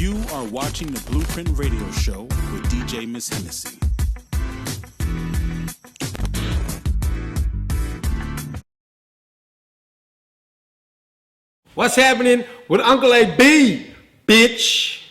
You are watching the Blueprint Radio Show with DJ Miss Hennessy. What's happening with Uncle Abe, bitch?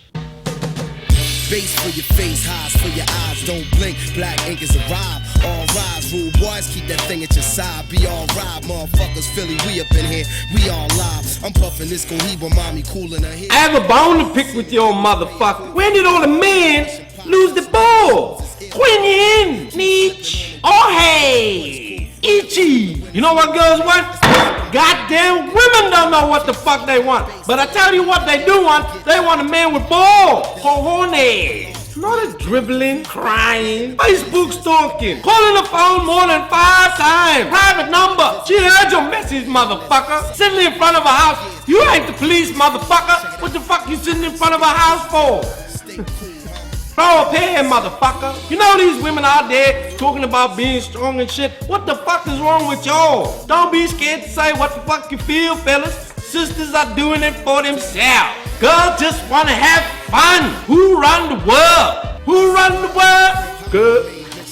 Bass for your face, highs for your eyes, don't blink, black ink is a rhyme. All rise, rude boys, keep that thing at your side. Be all right, motherfuckers, Philly, we up in here, we all live. I'm puffing this Cohiba, mommy coolin' her head. I have a bone to pick with your motherfucker. When did all the men lose the ball? Quinn, Nietzsche, oh hey, Ichi. You know what girls want? Goddamn women don't know what the fuck they want. But I tell you what they do want. They want a man with balls. Cojones. Not a dribbling, crying, Facebook stalking, calling the phone more than 5 times. Private number. She heard your message, motherfucker. Sitting in front of a house. You ain't the police, motherfucker. What the fuck you sitting in front of a house for? Throw up here, motherfucker. You know these women out there talking about being strong and shit. What the fuck is wrong with y'all? Don't be scared to say what the fuck you feel, fellas. Sisters are doing it for themselves. Girls just want to have fun. Who run the world? Who run the world? Good.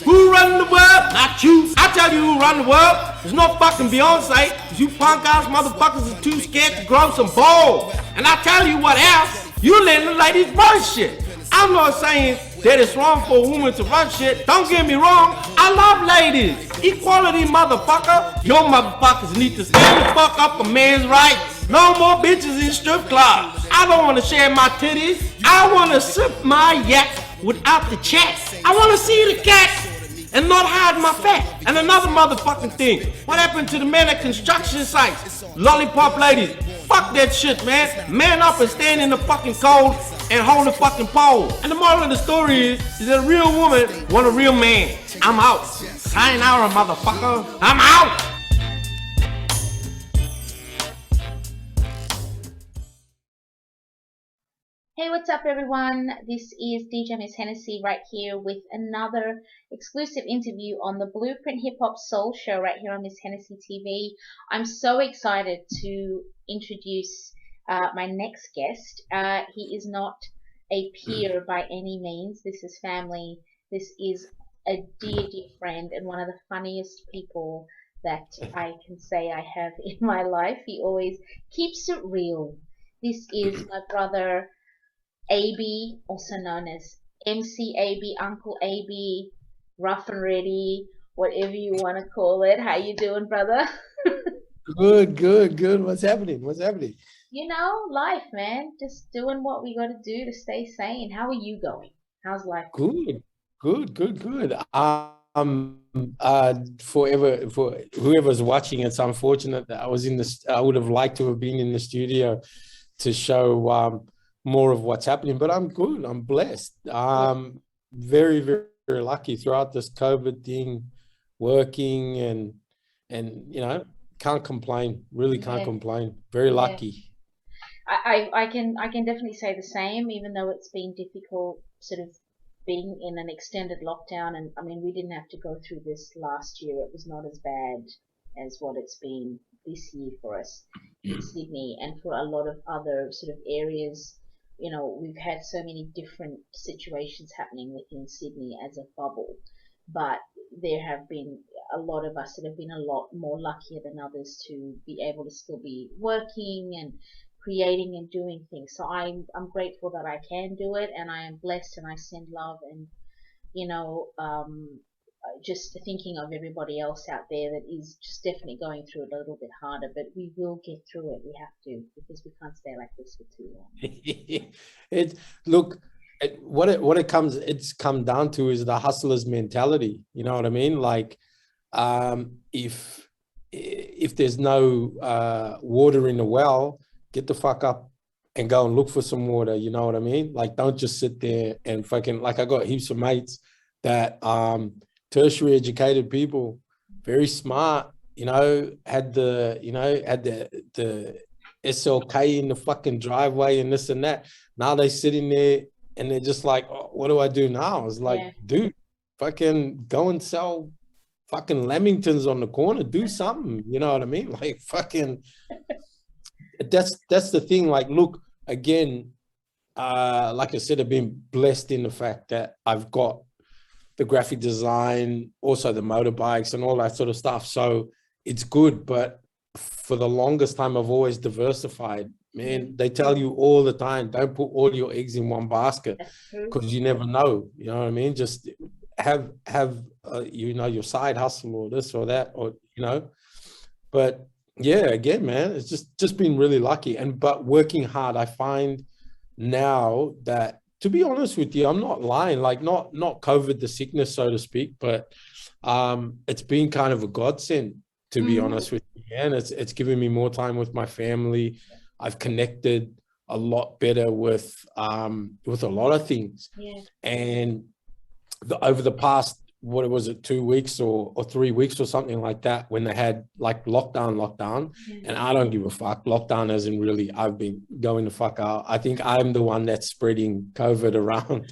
Who run the world? Not you. I tell you who run the world. There's no fucking Beyonce. Cause you punk ass motherfuckers are too scared to grow some balls. And I tell you what else. You letting the ladies run shit. I'm not saying that it's wrong for a woman to run shit. Don't get me wrong. I love ladies. Equality, motherfucker. Your motherfuckers need to stand the fuck up for men's rights. No more bitches in strip clubs. I don't want to share my titties. I want to sip my yak without the chat. I want to see the cat and not hide my fat. And another motherfucking thing. What happened to the men at construction sites? Lollipop ladies. Fuck that shit, man. Man up and stand in the fucking cold and hold the fucking pole. And the moral of the story is that a real woman want a real man. I'm out. Sayonara, motherfucker. I'm out. Hey, what's up everyone? This is DJ Miss Hennessy right here with another exclusive interview on the Blueprint Hip Hop Soul Show right here on Miss Hennessy TV. I'm so excited to introduce my next guest. He is not a peer by any means. This is family. This is a dear, dear friend and one of the funniest people that I can say I have in my life. He always keeps it real. This is my brother Abe, also known as MC Abe, Uncle Abe, rough and ready, whatever you want to call it. How you doing, brother? Good. What's happening? You know, life, man. Just doing what we got to do to stay sane. How are you going? How's life? Good. For whoever's watching, it's unfortunate that I was in this. I would have liked to have been in the studio to show more of what's happening, but I'm good. I'm blessed. Very, very, very lucky throughout this COVID thing, working and you know, can't complain. Really can't complain. Very lucky. I can definitely say the same, even though it's been difficult sort of being in an extended lockdown. And I mean, we didn't have to go through this last year. It was not as bad as what it's been this year for us in Sydney and for a lot of other sort of areas. You know, we've had so many different situations happening within Sydney as a bubble, but there have been a lot of us that have been a lot more luckier than others to be able to still be working and creating and doing things. So I'm grateful that I can do it, and I am blessed, and I send love, and you know, just thinking of everybody else out there that is just definitely going through it a little bit harder, but we will get through it. We have to, because we can't stay like this for too long. It's come down to is the hustler's mentality. You know what I mean? Like, if there's no water in the well, get the fuck up and go and look for some water. You know what I mean? Like, don't just sit there and fucking, like, I got heaps of mates that tertiary educated people, very smart, you know, had the SLK in the fucking driveway and this and that. Now they sitting there and they're just like, oh, what do I do now? I was like, dude, fucking go and sell fucking lamingtons on the corner, do something, you know what I mean? Like, fucking, that's the thing. Like, look, again, like I said, I've been blessed in the fact that I've got the graphic design, also the motorbikes and all that sort of stuff. So it's good. But for the longest time, I've always diversified. Man, they tell you all the time, don't put all your eggs in one basket because you never know. You know what I mean? Just have you know, your side hustle or this or that, or, you know. But yeah, again, man, it's just been really lucky. But working hard, I find now that, to be honest with you, I'm not lying, like not COVID, the sickness, so to speak, but it's been kind of a godsend, to be honest with you. And it's given me more time with my family. I've connected a lot better with a lot of things. Yeah. And over the past, what was it, 2 weeks or 3 weeks or something like that, when they had like lockdown, and I don't give a fuck. Lockdown isn't really, I've been going the fuck out. I think I'm the one that's spreading COVID around.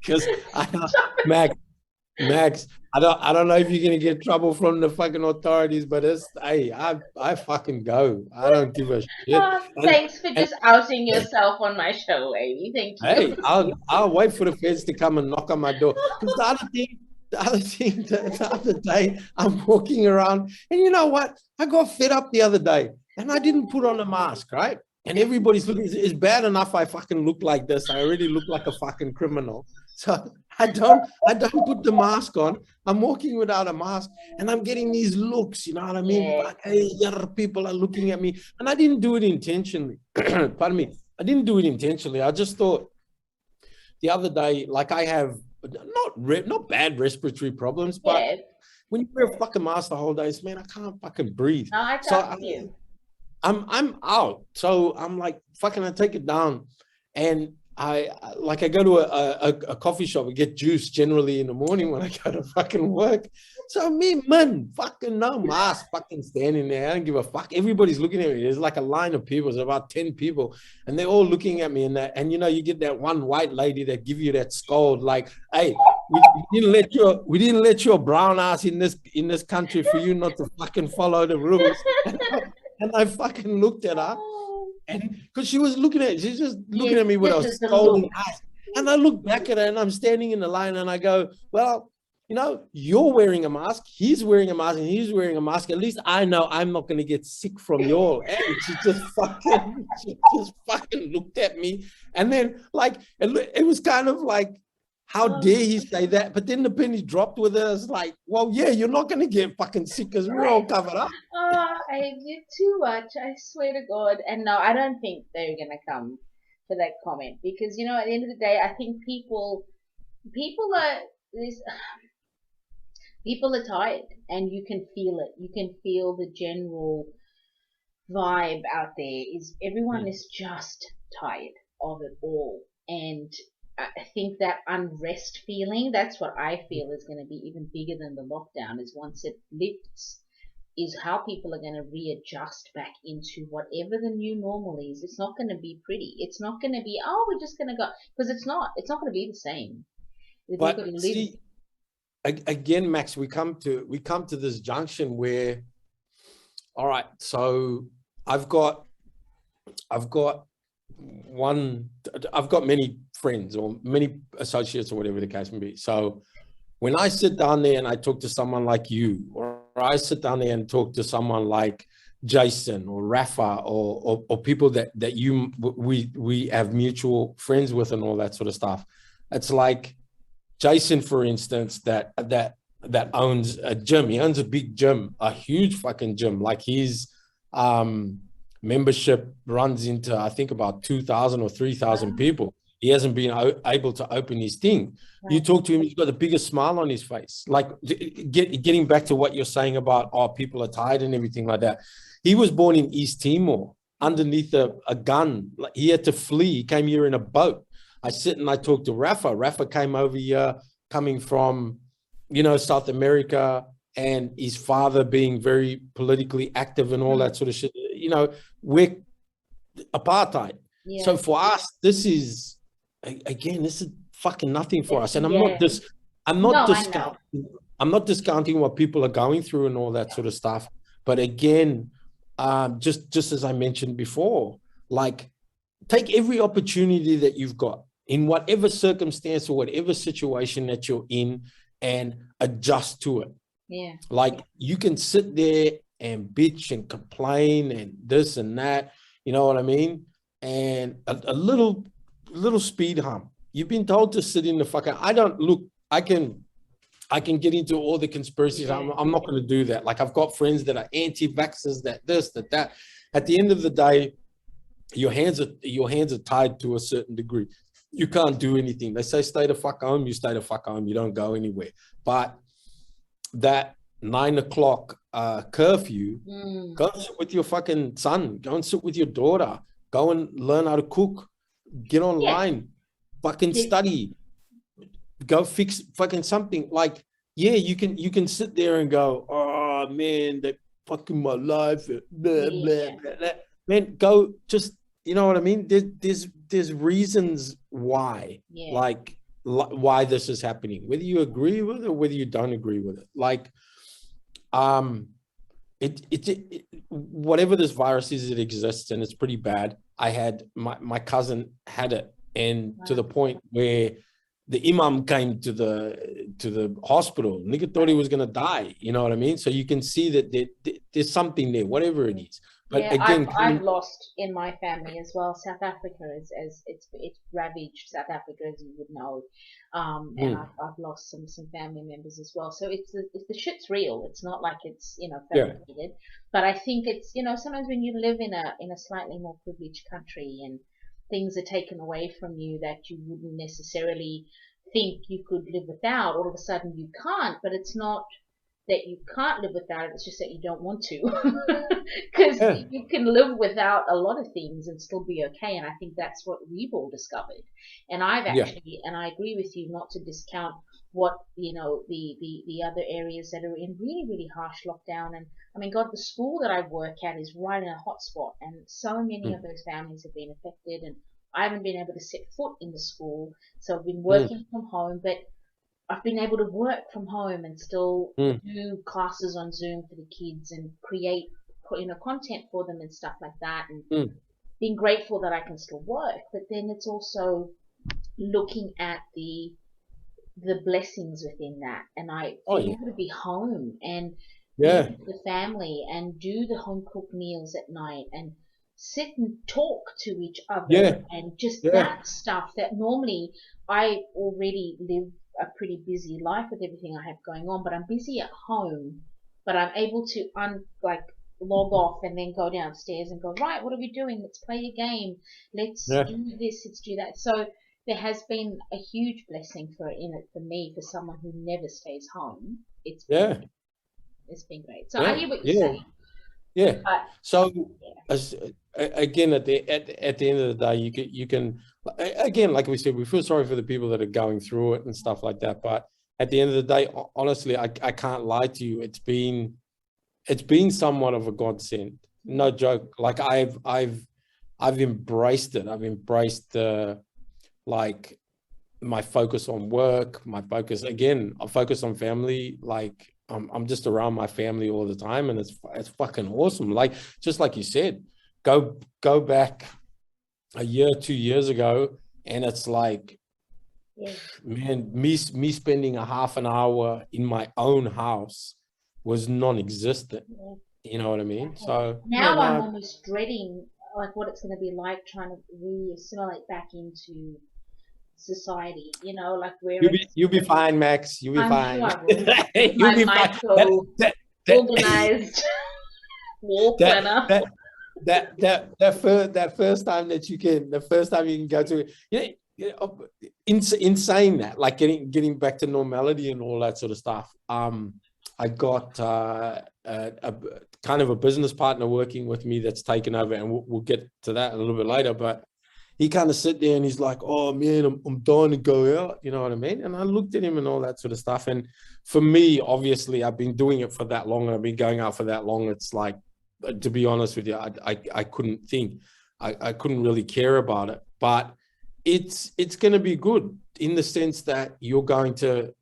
Because Max, I don't know if you're gonna get trouble from the fucking authorities, but hey, I fucking go. I don't give a shit. Thanks for just outing yourself on my show, Amy. Thank you. Hey, I'll wait for the feds to come and knock on my door. Because the other day, I'm walking around, and you know what? I got fed up the other day, and I didn't put on a mask, right? And everybody's looking. It's bad enough I fucking look like this. I already look like a fucking criminal. So I don't put the mask on. I'm walking without a mask, and I'm getting these looks, you know what I mean? Yeah. Like, hey, people are looking at me, and I didn't do it intentionally. Pardon me. I didn't do it intentionally. I just thought the other day, like, I have not bad respiratory problems, but when you wear a fucking mask the whole day, man, I can't fucking breathe. No, I can't you. I'm out. So I'm like, fucking, I take it down. And I go to a coffee shop and get juice generally in the morning when I go to fucking work. So me, man, fucking no mask, fucking standing there. I don't give a fuck. Everybody's looking at me. There's like a line of people. There's about 10 people, and they're all looking at me. And you know, you get that one white lady that give you that scold, like, hey, we didn't let your brown ass in this country for you not to fucking follow the rules. And I fucking looked at her, and because she's just looking at me with a scolding eyes. And I look back at her, and I'm standing in the line, and I go, well, you know, you're wearing a mask, he's wearing a mask, and he's wearing a mask. At least I know I'm not going to get sick from your. And she just fucking looked at me, and then like it was kind of like, how dare he say that? But then the penny dropped with us, like, well, yeah, you're not going to get fucking sick because we're all covered up. I did too much, I swear to God. And no, I don't think they're going to come for that comment, because, you know, at the end of the day, I think people are tired, and you can feel it. You can feel the general vibe out there is everyone is just tired of it all. And I think that unrest feeling, that's what I feel is going to be even bigger than the lockdown, is once it lifts, is how people are going to readjust back into whatever the new normal is. It's not going to be pretty. It's not going to be, oh, we're just going to go, because it's not going to be the same. But see, again, Max, we come to this junction where, all right, so I've got many friends or many associates or whatever the case may be. So when I sit down there and I talk to someone like you, or I sit down there and talk to someone like Jason or Rafa or people that we have mutual friends with and all that sort of stuff, it's like Jason, for instance, that owns a gym. He owns a big gym, a huge fucking gym. Like his membership runs into, I think, about 2,000 or 3,000 people. He hasn't been able to open his thing. Right. You talk to him, he's got the biggest smile on his face. Like, getting back to what you're saying about, people are tired and everything like that. He was born in East Timor underneath a gun. He had to flee. He came here in a boat. I sit and I talk to Rafa. Rafa came over here coming from, you know, South America, and his father being very politically active and all that sort of shit. You know, we're apartheid. Yeah. So for us, this is fucking nothing for us. And I'm not discounting what people are going through and all that sort of stuff. But again, just as I mentioned before, like, take every opportunity that you've got in whatever circumstance or whatever situation that you're in and adjust to it. Yeah. Like you can sit there and bitch and complain and this and that, you know what I mean? And a little speed hump. You've been told to sit in the fucking, I can get into all the conspiracies. Yeah. I'm not going to do that. Like I've got friends that are anti-vaxxers, that. At the end of the day, your hands are tied to a certain degree. You can't do anything. They say stay the fuck home. You stay the fuck home. You don't go anywhere. But that 9 o'clock curfew, go and sit with your fucking son. Go and sit with your daughter. Go and learn how to cook. Get online. Fucking study. Go fix fucking something. Like, yeah, you can sit there and go, oh man, they fucking my life. Blah, blah, blah, blah. Man, go just, you know what I mean? There's reasons why, like why this is happening, whether you agree with it or whether you don't agree with it. Like, whatever this virus is, it exists and it's pretty bad. I had my cousin had it, and to the point where the imam came to the hospital. Nigga thought he was gonna die. You know what I mean? So you can see that there's something there, whatever it is. But again, I've lost in my family as well. South Africa as it's ravaged South Africa, as you would know, and I've lost some family members as well. So it's the shit's real. It's not like it's fabricated. But I think it's sometimes when you live in a slightly more privileged country and things are taken away from you that you wouldn't necessarily think you could live without, all of a sudden you can't. But it's not that you can't live without it, it's just that you don't want to. Because you can live without a lot of things and still be okay. And I think that's what we've all discovered. And I've actually, and I agree with you, not to discount what, the other areas that are in really, really harsh lockdown. And I mean, God, the school that I work at is right in a hot spot, and so many of those families have been affected, and I haven't been able to set foot in the school. So I've been working from home, but I've been able to work from home and still do classes on Zoom for the kids and create, content for them and stuff like that, and being grateful that I can still work. But then it's also looking at the blessings within that, and I being able to be home and be with the family and do the home cooked meals at night and sit and talk to each other and just that stuff that normally I already live a pretty busy life with everything I have going on, but I'm busy at home, but I'm able to log off and then go downstairs and go, right, what are we doing? Let's play a game. Let's do this. Let's do that. So there has been a huge blessing for me, for someone who never stays home. It's been great. So I hear what you're saying. Yeah. So again, at the end of the day, you can again, like we said, we feel sorry for the people that are going through it and stuff like that. But at the end of the day, honestly, I can't lie to you. It's been somewhat of a godsend. No joke. Like I've embraced it. I've embraced like my focus on work, my focus I focus on family. Like I'm just around my family all the time, and it's fucking awesome. Like, just like you said, go back a year, 2 years ago, and it's like, man, me spending a half an hour in my own house was non-existent. You know what I mean? So now I'm almost dreading what it's going to be like trying to re-assimilate back into society, where you'll be fine, Max. You'll be fine. Sure I will. You'll be fine. Organized wall planner. That first time you can go to it. In saying that, like getting back to normality and all that sort of stuff. I got a kind of a business partner working with me that's taken over, and we'll get to that a little bit later. But he kind of sit there and he's like, oh man, I'm dying to go out. You know what I mean? And I looked at him and all that sort of stuff. And for me, obviously, I've been doing it for that long, and I've been going out for that long. It's like, to be honest with you, I couldn't think. I couldn't really care about it. But it's going to be good in the sense that you're going to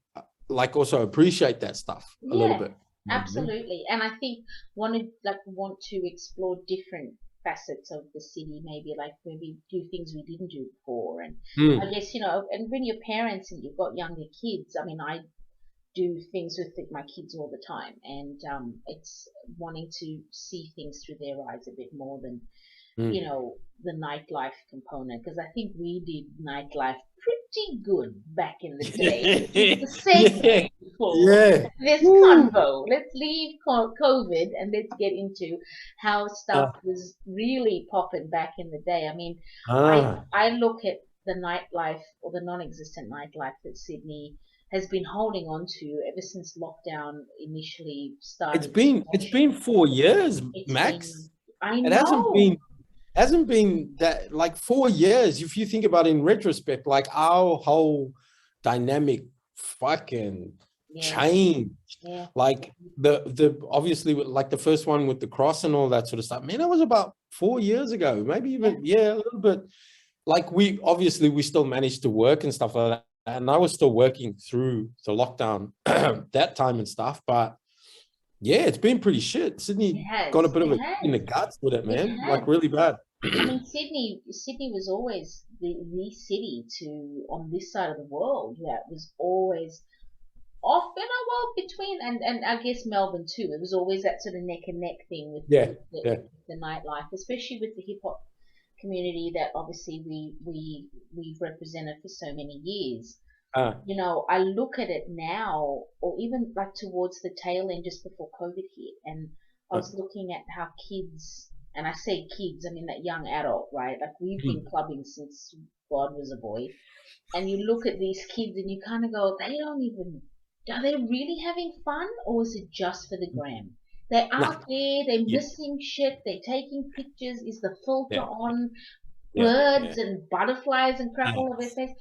also appreciate that stuff a little bit. Absolutely. And I think want to explore different facets of the city, maybe like maybe do things we didn't do before. And I Mm. guess, and when you're parents and you've got younger kids, I mean, I do things with my kids all the time, and it's wanting to see things through their eyes a bit more than Mm. the nightlife component, because I think we did nightlife pretty good back in the day. It's a Yeah. segue for Yeah. this Woo. convo. Let's leave COVID and let's get into how stuff was really popping back in the day. I mean, Ah. I look at the nightlife, or the non-existent nightlife, that Sydney has been holding on to ever since lockdown initially It's started. been 4 years, It's Max. been, I It hasn't know. been that, like, 4 years. If you think about it in retrospect, like our whole dynamic fucking Yeah, changed. yeah, Like the obviously, like the first one with the cross and all that sort of stuff. Man, that was about 4 years ago, maybe even a little bit. Like we still managed to work and stuff like that. And I was still working through the lockdown that time and stuff. But yeah, it's been pretty shit. it Sydney has. got a bit of It a kick in the has. guts with it, It man. has. Like really bad. I mean, Sydney was always the city on this side of the world that was always off, well, between, and I guess Melbourne too. It was always that sort of neck and neck thing with Yeah, yeah. the nightlife, especially with the hip hop community that obviously we've represented for so many years. Uh, I look at it now, or even like towards the tail end just before COVID hit, and I was looking at how kids, and I say kids, I mean that young adult, right? Like we've been clubbing since God was a boy, and you look at these kids and you kind of go, are they really having fun, or is it just for the gram? They're out there, they're yeah, missing shit, they're taking pictures, is the filter yeah, on, yeah, birds yeah. and butterflies and crap all over their face.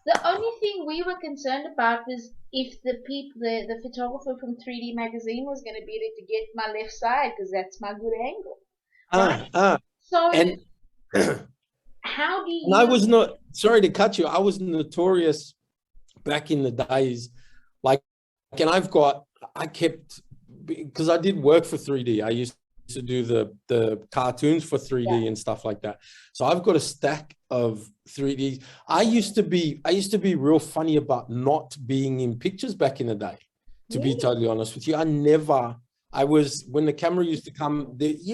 The only thing we were concerned about was if the photographer from 3D magazine was going to be able to get my left side, because that's my good angle, right? So And how do and I was you? not, sorry to cut you. I was notorious back in the days, like, and I kept, because I did work for 3D. I used to do the cartoons for 3D Yeah. and stuff like that. So I've got a stack of 3D. I used to be real funny about not being in pictures back in the day, to be Really? totally honest with you. I was, when the camera used to come, there's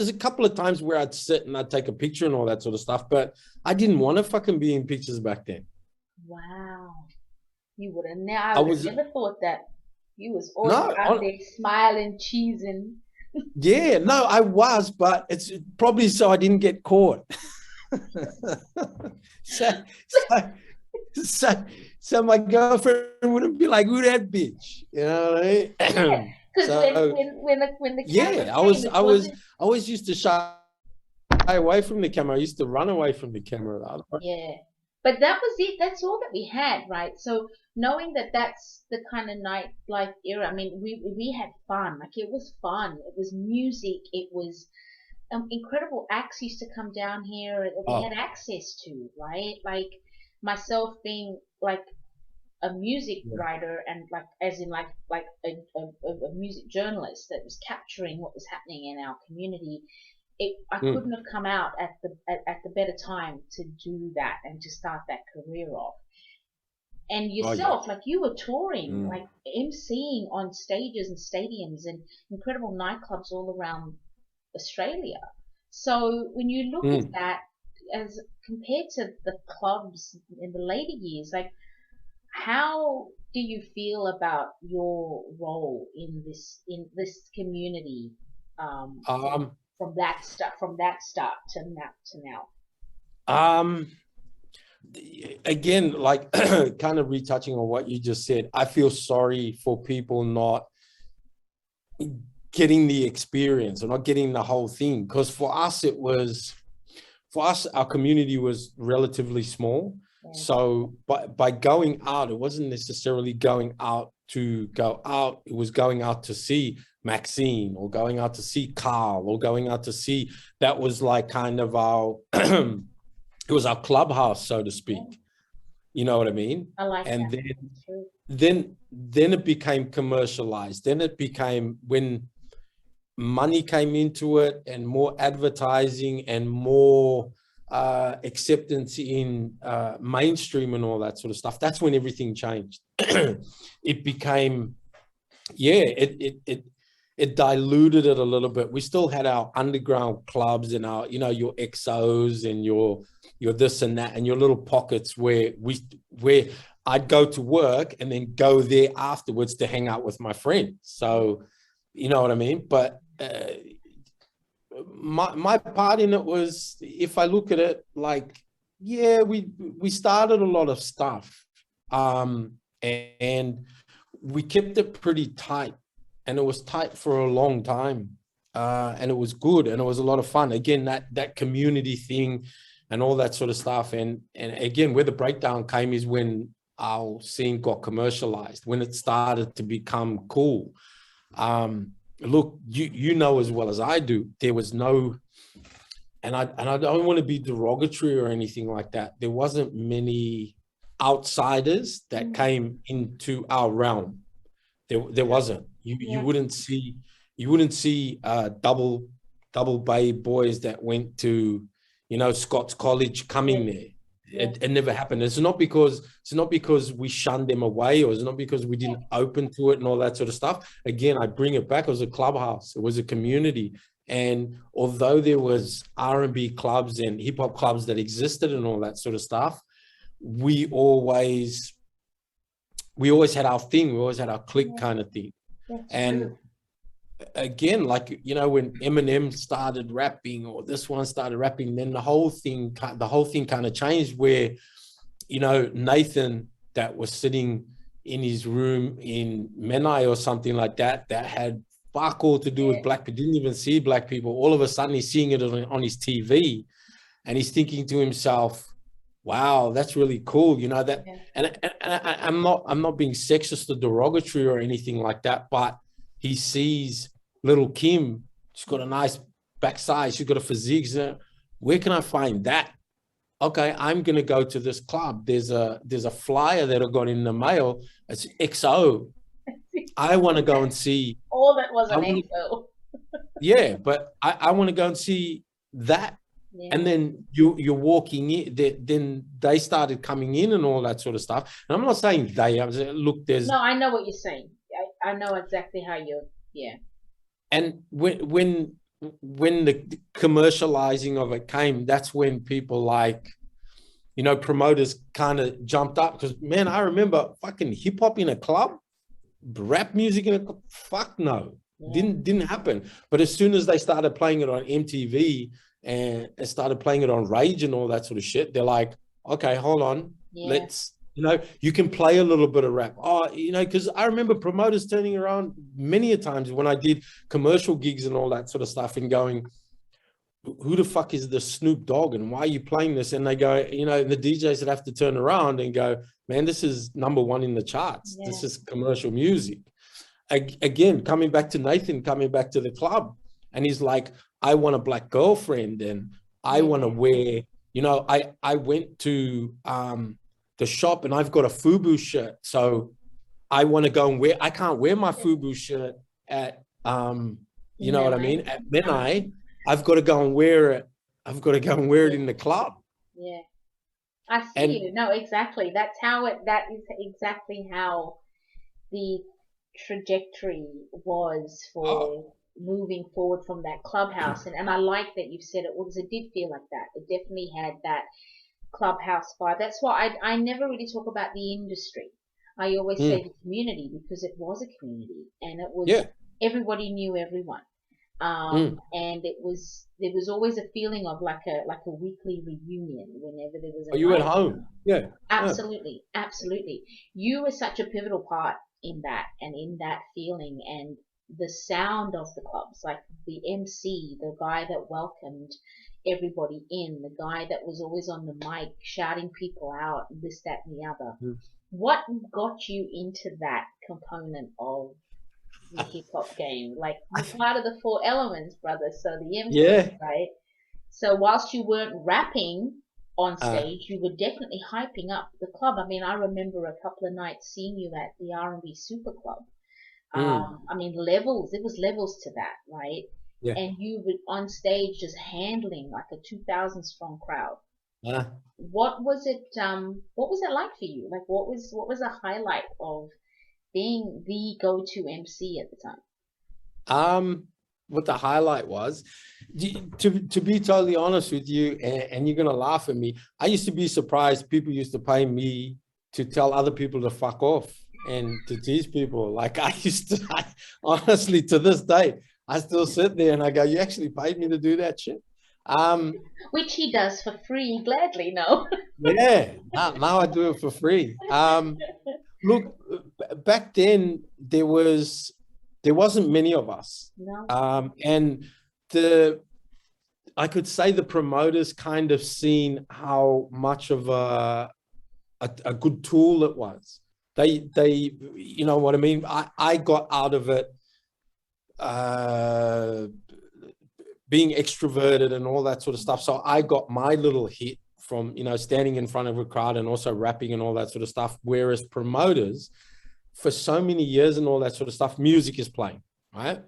a couple of times where I'd sit and I'd take a picture and all that sort of stuff, but I didn't want to fucking be in pictures back then. Wow, you would have I would have never thought that. You was always out there smiling, cheesing. Yeah, no, I was, but it's probably so I didn't get caught. so my girlfriend wouldn't be like, "Who that bitch?" You know what I mean? Yeah, because So, when the camera yeah, came, I always used to shy away from the camera. I used to run away from the camera. yeah, but that was it. That's all that we had, right? So knowing that that's the kind of nightlife era. I mean, we had fun. Like it was fun. It was music. It was incredible acts used to come down here that we had access to, right? Like myself being like a music writer and like as in like a music journalist that was capturing what was happening in our community. I couldn't have come out at the better time to do that and to start that career off. And yourself, like you were touring, like emceeing on stages and stadiums and incredible nightclubs all around Australia. So when you look at that as compared to the clubs in the later years, like how do you feel about your role in this community from that start to now? Again, like kind of retouching on what you just said, I feel sorry for people not getting the experience or not getting the whole thing, because for us our community was relatively small. So by going out, it wasn't necessarily going out to go out, it was going out to see Maxine or going out to see Carl or going out to see, that was like kind of our it was our clubhouse, so to speak. You know what I mean? I like and that. Then it became commercialized. Then it became when money came into it and more advertising and more acceptance in mainstream and all that sort of stuff, that's when everything changed. It became, it diluted it a little bit. We still had our underground clubs and our, your XOs and your this and that and your little pockets where I'd go to work and then go there afterwards to hang out with my friends. So, you know what I mean? But my part in it was, if I look at it, like, yeah, we started a lot of stuff, and we kept it pretty tight, and it was tight for a long time, and it was good, and it was a lot of fun. Again, that community thing and all that sort of stuff. And again, where the breakdown came is when our scene got commercialized, when it started to become cool. Look, you know as well as I do, there was no, and I don't want to be derogatory or anything like that, there wasn't many outsiders that came into our realm. There wasn't. You wouldn't see double bay boys that went to Scott's College coming there. It never happened. It's not because we shunned them away, or it's not because we didn't open to it and all that sort of stuff. Again, I bring it back. It was a clubhouse. It was a community. And although there was R&B clubs and hip hop clubs that existed and all that sort of stuff, we always had our thing. We always had our clique kind of thing. And again, like, when Eminem started rapping, or this one started rapping, then the whole thing kind of changed, where, Nathan, that was sitting in his room in Menai or something like that had fuck all to do with black people, didn't even see black people. All of a sudden he's seeing it on his TV, and he's thinking to himself, wow, that's really cool. That, and I'm not being sexist or derogatory or anything like that, but he sees little Kim, she's got a nice backside, she's got a physique. Where can I find that? Okay, I'm gonna go to this club. There's a flyer that I got in the mail. It's XO. I want to go and see. All that was an XO. Yeah, but I want to go and see that. Yeah. And then you're walking in. Then they started coming in and all that sort of stuff. And I'm not saying they. I'm saying, look, there's. No, I know what you're saying. I know exactly how you're. Yeah. And when the commercializing of it came, that's when people like, promoters kind of jumped up, because, man, I remember fucking hip hop in a club, rap music in a club. Fuck no, didn't happen. But as soon as they started playing it on MTV and started playing it on Rage and all that sort of shit, they're like, okay, hold on, let's. You can play a little bit of rap. Because I remember promoters turning around many a times when I did commercial gigs and all that sort of stuff and going, who the fuck is the Snoop Dogg and why are you playing this? And they go, the DJs would have to turn around and go, man, this is #1 in the charts. Yeah. This is commercial music. Again, coming back to Nathan, coming back to the club. And he's like, I want a black girlfriend, and I want to wear, I went to, the shop, and I've got a FUBU shirt, so I want to go and wear. I can't wear my FUBU shirt at, you know what I mean, at Menai. I've got to go and wear it. I've got to go and wear it in the club. Yeah, I see you. No, exactly. That is exactly how the trajectory was for moving forward from that clubhouse, and I like that you've said it, because it did feel like that. It definitely had that clubhouse vibe. That's why I never really talk about the industry. I always say the community, because it was a community, and it was everybody knew everyone. And there was always a feeling of like a weekly reunion whenever there was a you at home. Absolutely. You were such a pivotal part in that, and in that feeling, and the sound of the clubs, like the MC, the guy that welcomed everybody in, the guy that was always on the mic shouting people out, this, that, and the other. What got you into that component of the hip hop game? Like, you're part of the 4 elements, brother. So the MC, right? So whilst you weren't rapping on stage, you were definitely hyping up the club. I mean, I remember a couple of nights seeing you at the R&B Super Club, I mean, levels. There was levels to that, right? Yeah. And you were on stage just handling like a 2,000 strong crowd. What was it? What was it like for you? Like, what was a highlight of being the go-to MC at the time? What the highlight was, to be totally honest with you, and you're gonna laugh at me, I used to be surprised people used to pay me to tell other people to fuck off and to tease people. Like I used to, honestly, to this day, I still sit there and I go, you actually paid me to do that shit? Which he does for free, gladly, no? Yeah, now I do it for free. Look, back then there wasn't many of us. No. And I could say the promoters kind of seen how much of a good tool it was. They, you know what I mean? I got out of it being extroverted and all that sort of stuff. So I got my little hit from, you know, standing in front of a crowd and also rapping and all that sort of stuff. Whereas promoters, for so many years and all that sort of stuff, music is playing, right?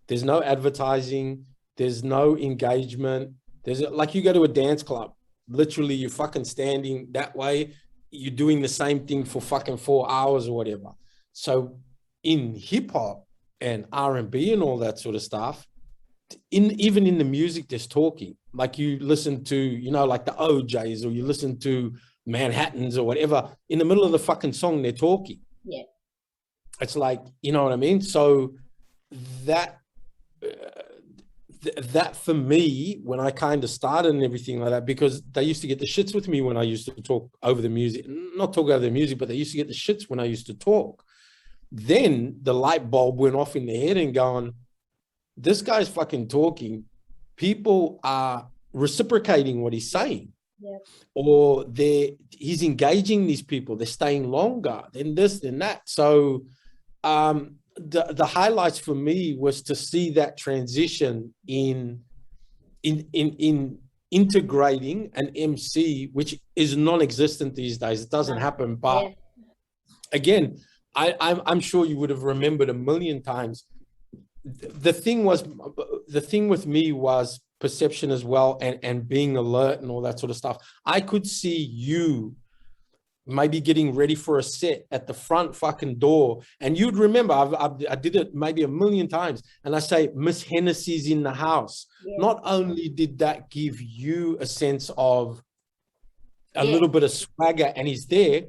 There's no advertising. There's no engagement. There's like, you go to a dance club, literally you're fucking standing that way. You're doing the same thing for fucking 4 hours or whatever. So in hip hop and R&B and all that sort of stuff, even in the music, there's talking. Like you listen to, you know, like the OJs, or you listen to Manhattans or whatever, in the middle of the fucking song, they're talking. Yeah. It's like, you know what I mean? So that for me, when I kind of started and everything like that, because they used to get the shits with me when I used to talk over the music, not talk over the music, but they used to get the shits when I used to talk. Then the light bulb went off in their head and going, this guy's fucking talking. People are reciprocating what he's saying. Yeah. Or he's engaging these people. They're staying longer than this, than that. So the highlights for me was to see that transition in integrating an MC, which is non-existent these days. It doesn't happen. But again, I'm sure you would have remembered a million times. The thing with me was perception as well, and being alert and all that sort of stuff. I could see you maybe getting ready for a set at the front fucking door, and you'd remember, I did it maybe a million times, and I say, Miss Hennessy's in the house. Yeah. Not only did that give you a sense of a little bit of swagger, and he's there,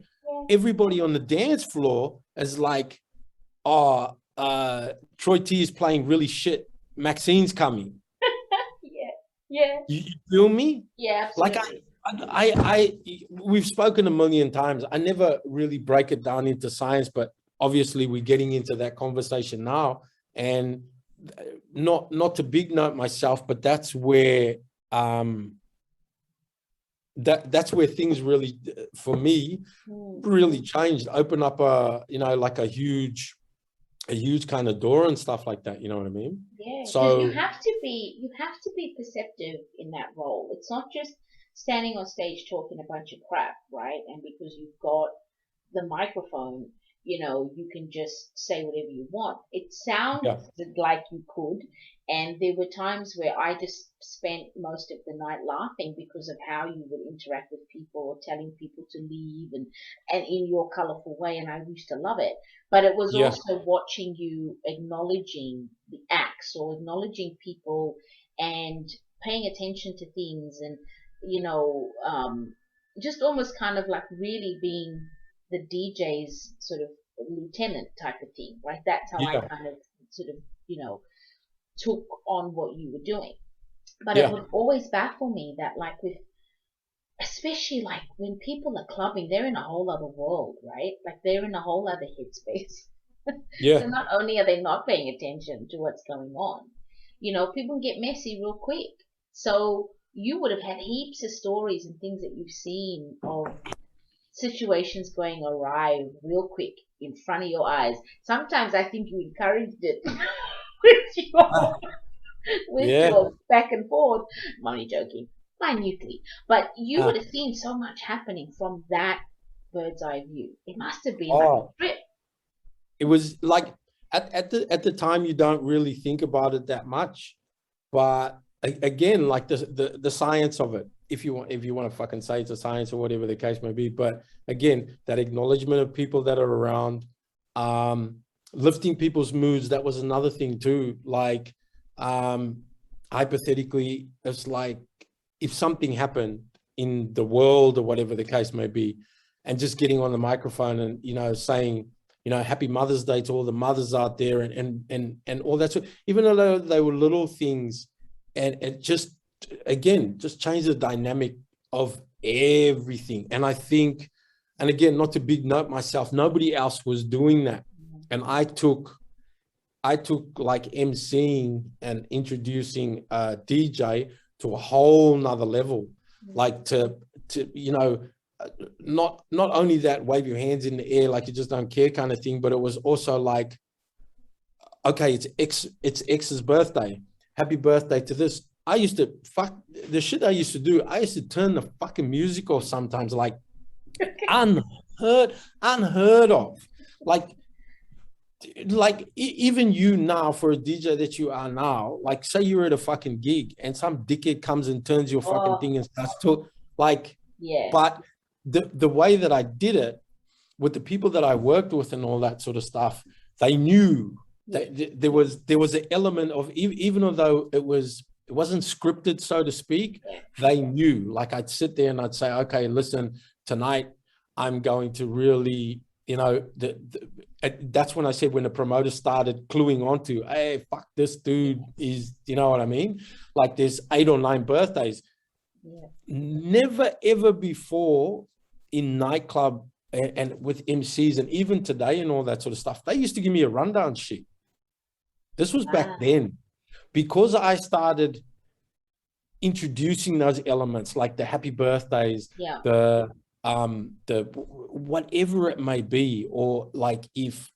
everybody on the dance floor is like, oh, Troy T is playing really shit. Maxine's coming. Yeah. You feel me? Yeah, absolutely. Like we've spoken a million times. I never really break it down into science, but obviously we're getting into that conversation now. And not to big note myself, but that's where that's where things really, for me, really changed. Open up like a huge kind of door and stuff like that. You know what I mean? Yeah. So you have to be perceptive in that role. It's not just standing on stage talking a bunch of crap, right? And because you've got the microphone, you can just say whatever you want. It sounds like you could. And there were times where I just spent most of the night laughing because of how you would interact with people, or telling people to leave, and in your colorful way. And I used to love it. But it was also watching you acknowledging the acts, or acknowledging people and paying attention to things, and, just almost kind of like really being the DJ's sort of lieutenant type of thing, right? That's how I kind of sort of, took on what you were doing. But it would always baffle me that, like, especially like when people are clubbing, they're in a whole other world, right? Like they're in a whole other headspace. So not only are they not paying attention to what's going on, people get messy real quick. So you would have had heaps of stories and things that you've seen of situations going awry real quick in front of your eyes. Sometimes I think you encouraged it with your back and forth. I'm only joking, minutely. But you would have seen so much happening from that bird's eye view. It must have been like a trip. it was like at the time you don't really think about it that much, but again, like the science of it, if you want to fucking say it's a science or whatever the case may be, but again, that acknowledgement of people that are around, lifting people's moods, that was another thing too. Like hypothetically, it's like if something happened in the world or whatever the case may be, and just getting on the microphone and, you know, saying, you know, happy Mother's Day to all the mothers out there, and all that. So even though they were little things, and it just, again, just changed the dynamic of everything. And I think, and again, not to big note myself, nobody else was doing that. And I took like emceeing and introducing a DJ to a whole nother level, like to, you know, not only that wave your hands in the air like you just don't care kind of thing, but it was also like, okay, it's X's birthday, happy birthday to this. I used to the shit I used to do. I used to turn the fucking music off sometimes, like unheard of. Like even you now, for a DJ that you are now, like say you're at a fucking gig and some dickhead comes and turns your fucking thing and starts to like, yeah. But the way that I did it with the people that I worked with and all that sort of stuff, they knew that there was an element of, even though it wasn't scripted, so to speak, they knew. Like I'd sit there and I'd say, okay, listen, tonight I'm going to really, you know, that's when I said, when the promoter started cluing onto, hey, fuck, this dude is, you know what I mean? Like there's 8 or 9 birthdays. Yeah. Never ever before in nightclub and with MCs, and even today and all that sort of stuff, they used to give me a rundown sheet. This was back then, because I started introducing those elements, like the happy birthdays, the whatever it may be, or like if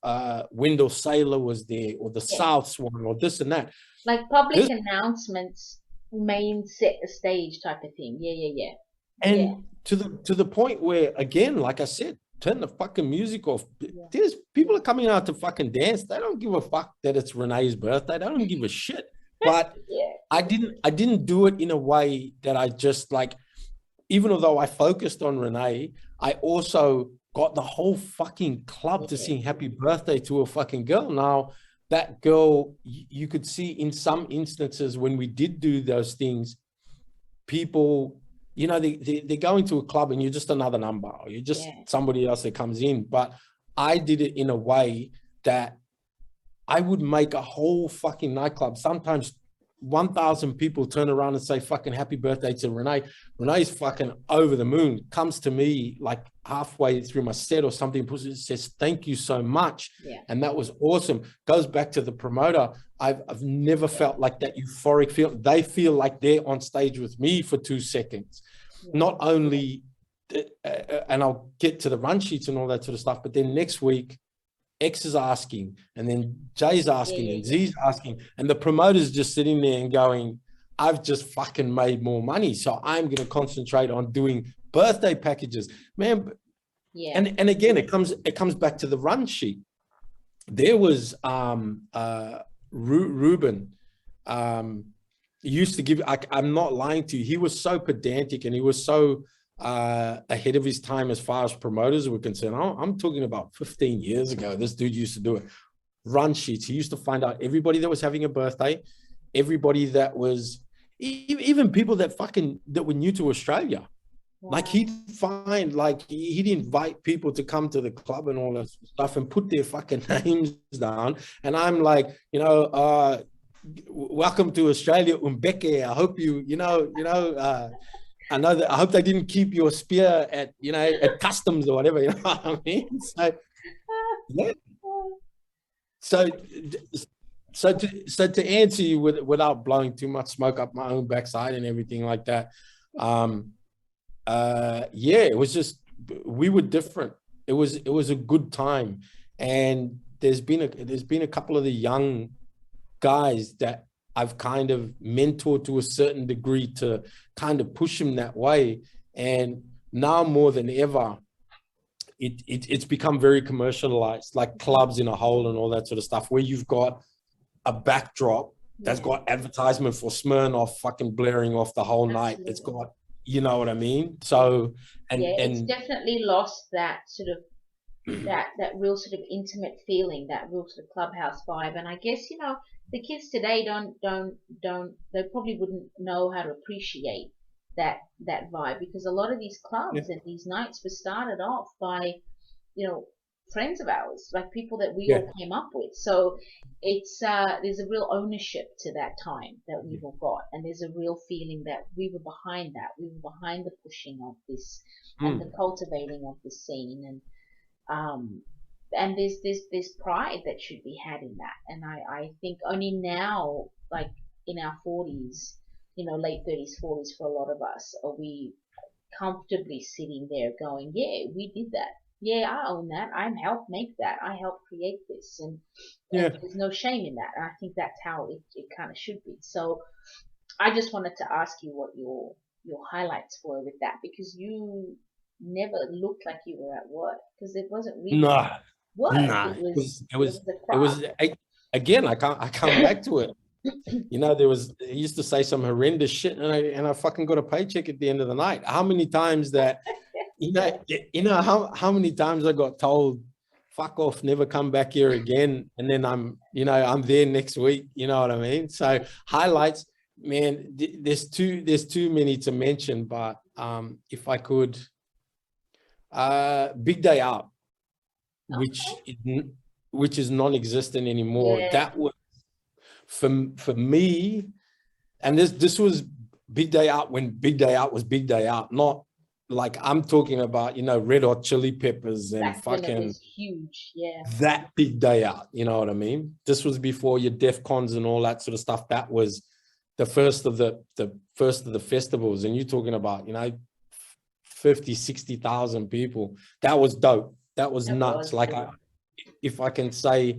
Wendell Saylor was there, or the South Swan, or this and that, like public announcements, main set the stage type of thing. Yeah. And to the point where, again, like I said, turn the fucking music off. There's people are coming out to fucking dance. They don't give a fuck that it's Renee's birthday. They don't give a shit. But I didn't do it in a way that I just like, even though I focused on Renee, I also got the whole fucking club to sing happy birthday to a fucking girl. Now, that girl, you could see in some instances when we did do those things, people, you know, they go into a club and you're just another number, or you're just somebody else that comes in. But I did it in a way that I would make a whole fucking nightclub, sometimes 1,000 people turn around and say fucking happy birthday to Renee. Renee's fucking over the moon, comes to me like halfway through my set or something, says thank you so much. And that was awesome. Goes back to the promoter. I've never felt like that euphoric feel. They feel like they're on stage with me for 2 seconds. Not only, and I'll get to the run sheets and all that sort of stuff, but then next week, X is asking, and then Jay's asking, and Z's asking, and the promoter's just sitting there and going, I've just fucking made more money, so I'm going to concentrate on doing birthday packages, man. And again, it comes back to the run sheet. There was Ruben used to give, I'm not lying to you, he was so pedantic and he was so ahead of his time as far as promoters were concerned. I'm talking about 15 years ago. This dude used to do it. Run sheets. He used to find out everybody that was having a birthday, everybody that was, even people that were new to Australia. Like he'd find, like he'd invite people to come to the club and all that stuff and put their fucking names down. And I'm like, you know, welcome to Australia, Umbeke. I hope I know that, I hope they didn't keep your spear at, you know, at customs or whatever, you know what I mean? So, yeah. So to answer you without blowing too much smoke up my own backside and everything like that, it was just, we were different. It was a good time. And there's been a couple of the young guys that I've kind of mentored to a certain degree to kind of push him that way. And now more than ever, it's become very commercialized, like clubs in a hole and all that sort of stuff, where you've got a backdrop that's got advertisement for Smirnoff fucking blaring off the whole night. It's got, you know what I mean? So, and it's definitely lost that sort of that real sort of intimate feeling, that real sort of clubhouse vibe. And I guess, you know, the kids today don't they probably wouldn't know how to appreciate that vibe, because a lot of these clubs and these nights were started off by, you know, friends of ours, like people that we all came up with. So it's there's a real ownership to that time that we've all got, and there's a real feeling that we were behind that. We were behind the pushing of this and the cultivating of the scene, and there's pride that should be had in that. And I think only now, like in our 40s, you know, late 30s, 40s for a lot of us, are we comfortably sitting there going, yeah, we did that. Yeah, I own that. I helped make that. I helped create this. And there's no shame in that. And I think that's how it kind of should be. So I just wanted to ask you what your highlights were with that, because you never looked like you were at work, because it wasn't really work. It was again, I come back to it. You know, I used to say some horrendous shit, and I fucking got a paycheck at the end of the night. How many times that you know how many times I got told, fuck off, never come back here again, and then I'm there next week, you know what I mean? So highlights, man, there's too many to mention, but if I could, Big Day Out, which is non-existent anymore. That was for me, and this was Big Day Out when Big Day Out was Big Day Out, not like I'm talking about, you know, Red Hot Chili Peppers and fucking huge, that Big Day Out, you know what I mean? This was before your Def Cons and all that sort of stuff. That was the first of the festivals, and you're talking about, you know, 50, 60,000 people. That was dope. That was nuts. Like, if I can say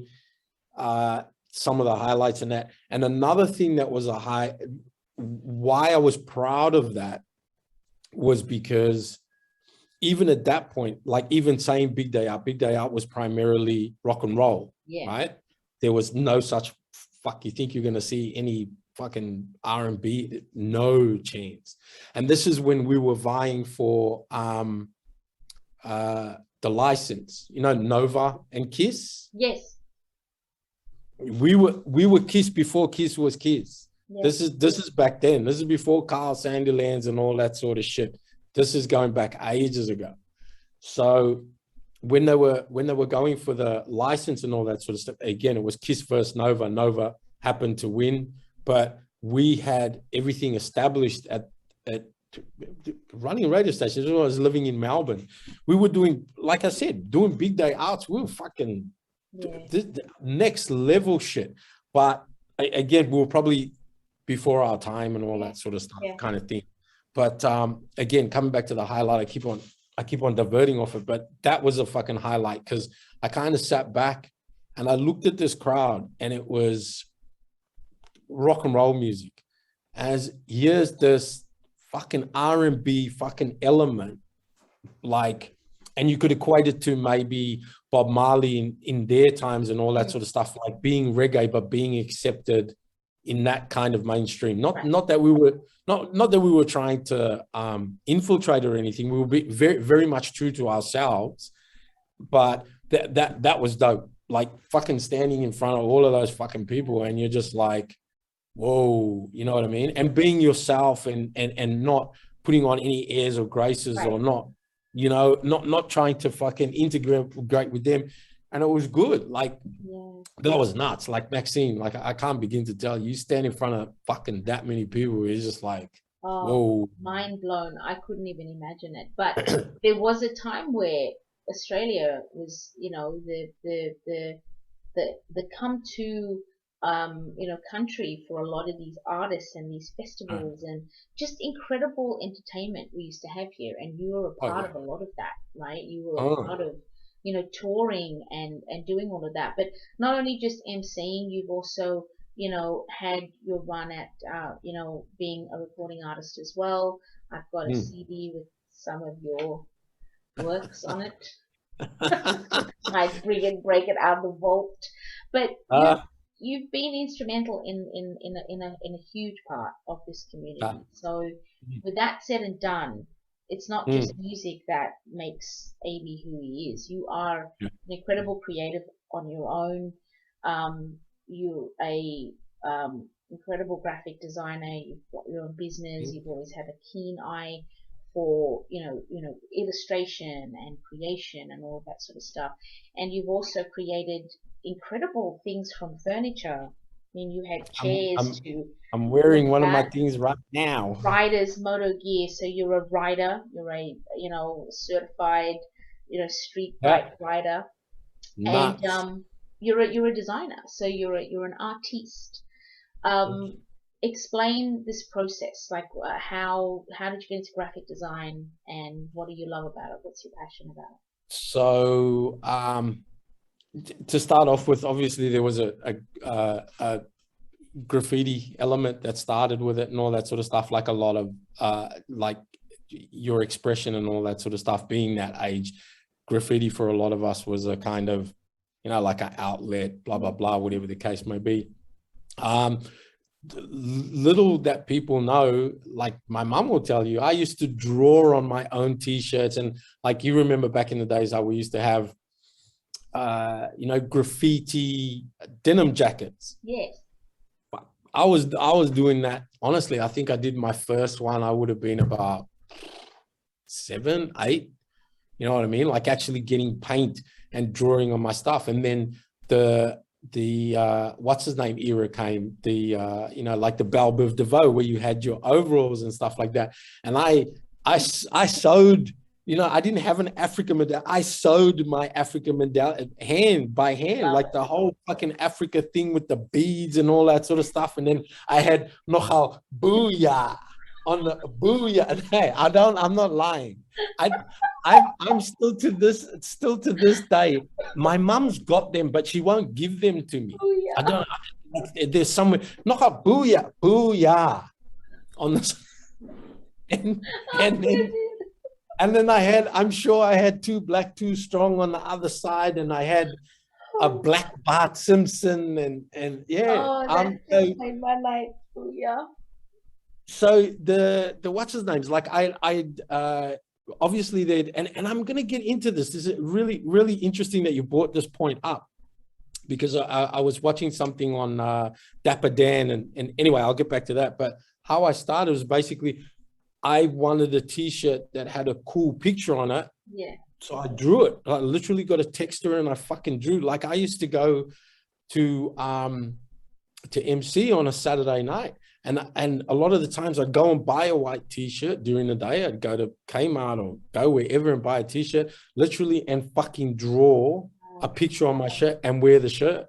some of the highlights in that. And another thing that was why I was proud of that was because even at that point, like even saying Big Day Out was primarily rock and roll, right? There was no such, you think you're going to see any fucking R&B? No chance. And this is when we were vying for the license, you know, Nova and Kiss. Yes. We were Kiss before Kiss was Kiss. This is back then. This is before Carl Sandilands and all that sort of shit. This is going back ages ago. So when they were going for the license and all that sort of stuff, again, it was Kiss versus Nova. Nova happened to win, but we had everything established at running radio stations. I was living in Melbourne. We were doing, like I said, doing Big Day Outs. We were fucking next level shit. But again, we were probably before our time and all that sort of stuff, kind of thing. But again, coming back to the highlight, I keep on diverting off it, but that was a fucking highlight, because I kind of sat back and I looked at this crowd, and it was rock and roll music. As here's this fucking R&B fucking element, like, and you could equate it to maybe Bob Marley in their times and all that sort of stuff, like being reggae but being accepted in that kind of mainstream. Not that we were trying to infiltrate or anything. We were very, very much true to ourselves, but that was dope. Like fucking standing in front of all of those fucking people, and you're just like, whoa, you know what I mean? And being yourself and not putting on any airs or graces, or not, you know, not trying to fucking integrate with them. And it was good. Like, that was nuts. Like Maxine, like I can't begin to tell you, stand in front of fucking that many people, it's just like, whoa. Mind blown. I couldn't even imagine it. But there was a time where Australia was, you know, the come to, you know, country for a lot of these artists and these festivals and just incredible entertainment we used to have here. And you were a part of a lot of that, right? You were a part of, you know, touring and doing all of that. But not only just emceeing, you've also, you know, had your run at, you know, being a recording artist as well. I've got a CD with some of your works on it. Might break it out of the vault. But you've been instrumental in a huge part of this community. So with that said and done, it's not just music that makes Abe who he is. You are an incredible creative on your own. You're a incredible graphic designer. You've got your own business. You've always had a keen eye for illustration and creation and all of that sort of stuff. And you've also created incredible things from furniture. I mean, you had chairs I'm wearing one of my things right now. Rydez Moto gear. So you're a rider. You're a certified street bike rider. Nuts. And you're a designer. So you're an artiste. Explain this process. Like, how did you get into graphic design, and what do you love about it? What's your passion about it? So, to start off with, obviously there was a graffiti element that started with it and all that sort of stuff. Like a lot of like your expression and all that sort of stuff. Being that age, graffiti for a lot of us was a kind of, like an outlet, blah blah blah, whatever the case may be. Little that people know, like my mum will tell you, I used to draw on my own t-shirts, and like you remember back in the days how we used to have graffiti denim jackets. Yes. I was doing that. Honestly, I think I did my first one. I would have been about 7, 8. You know what I mean? Like actually getting paint and drawing on my stuff. And then the what's his name era came, like the Belle Biv DeVoe, where you had your overalls and stuff like that. And I sewed, I didn't have an African medallion. I sewed my African medallion hand by hand, like the whole fucking Africa thing with the beads and all that sort of stuff. And then I had nochal booyah on the booyah. Hey, I'm not lying. I'm still to this day. My mum's got them, but she won't give them to me. Booyah. There's somewhere nochal booyah on this, and then I'm sure I had 2 black, 2 strong on the other side, and I had a black Bart Simpson, and yeah. Oh, that made my night. Booyah. So the what's his names, like I obviously and I'm gonna get into this. This is really, really interesting that you brought this point up, because I was watching something on Dapper Dan, and anyway, I'll get back to that. But how I started was basically I wanted a t-shirt that had a cool picture on it. Yeah. So I drew it. I literally got a texter and I fucking drew. Like I used to go to MC on a Saturday night. And a lot of the times I'd go and buy a white t-shirt during the day. I'd go to Kmart or go wherever and buy a t-shirt, literally, and fucking draw a picture on my shirt and wear the shirt.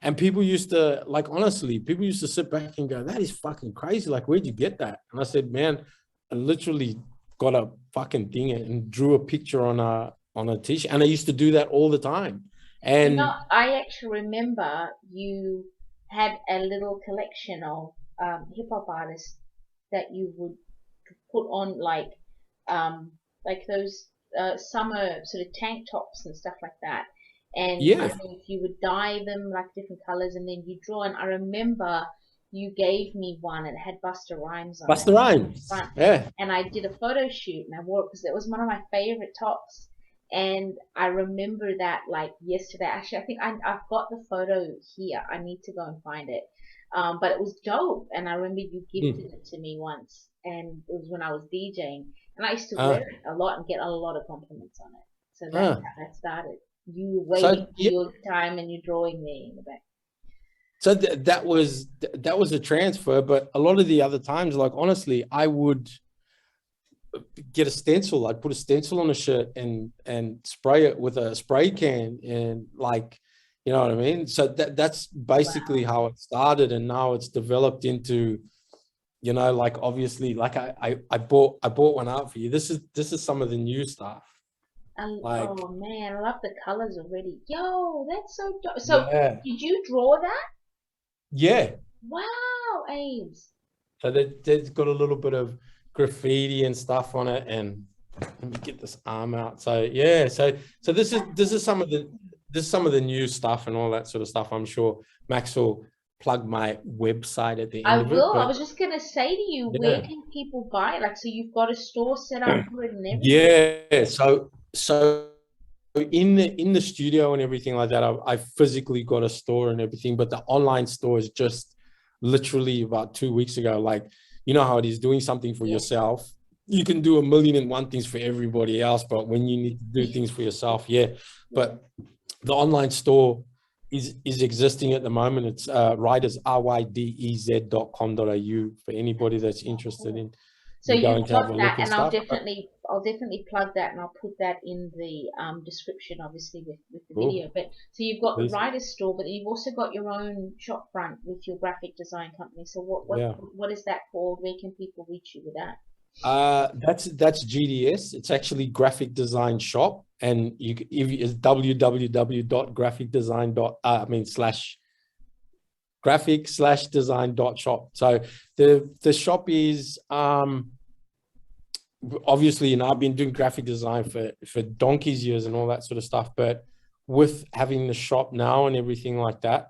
And people used to, like, honestly, people used to sit back and go, that is fucking crazy. Like, where'd you get that? And I said, man, I literally got a fucking thing and drew a picture on a t-shirt. And I used to do that all the time. And I actually remember you had a little collection of hip hop artists that you would put on like those summer sort of tank tops and stuff like that. And I think you would dye them like different colors, and then you draw. And I remember you gave me one, and it had Busta Rhymes on it. Busta Rhymes. Yeah. And I did a photo shoot, and I wore it because it was one of my favorite tops. And I remember that like yesterday. Actually, I think I've got the photo here. I need to go and find it. But it was dope, and I remember you gifted it to me once, and it was when I was DJing, and I used to wear it a lot and get a lot of compliments on it. So that's how that started. You waiting for your time and you're drawing me in the back. So that was a transfer, but a lot of the other times, like honestly, I would get a stencil. I'd put a stencil on a shirt and spray it with a spray can, and like, you know what I mean? So that's basically how it started, and now it's developed into, like obviously, like I bought one out for you. This is some of the new stuff. Oh man, I love the colors already. Yo, that's so dope. So did you draw that? Yeah. Wow, Abe. So they've got a little bit of graffiti and stuff on it, and let me get this arm out. So yeah, so this is some of the new stuff and all that sort of stuff. I'm sure Max will plug my website at the I end of it. will. I But was just gonna say to you, where yeah, can people buy it? Like, so you've got a store set up for it and everything. yeah. So in the studio and everything like that, I physically got a store and everything, but the online store is just literally about 2 weeks ago. Like, you know how it is, doing something for yourself. You can do 1,000,001 things for everybody else, but when you need to do things for yourself, But the online store is existing at the moment. It's Rydez, rydez.com.au for anybody that's interested in So going you've to have a got look that, and and I'll stuff. definitely plug that, and I'll put that in the description, obviously, with the Cool. video. But so you've got the Please. Rydez store, but you've also got your own shop front with your graphic design company. So what is that called? Where can people reach you with that? That's GDS. It's actually Graphic Design Shop, and it's www.graphic/design.shop. So the shop is obviously, you know, I've been doing graphic design for donkey's years and all that sort of stuff, but with having the shop now and everything like that,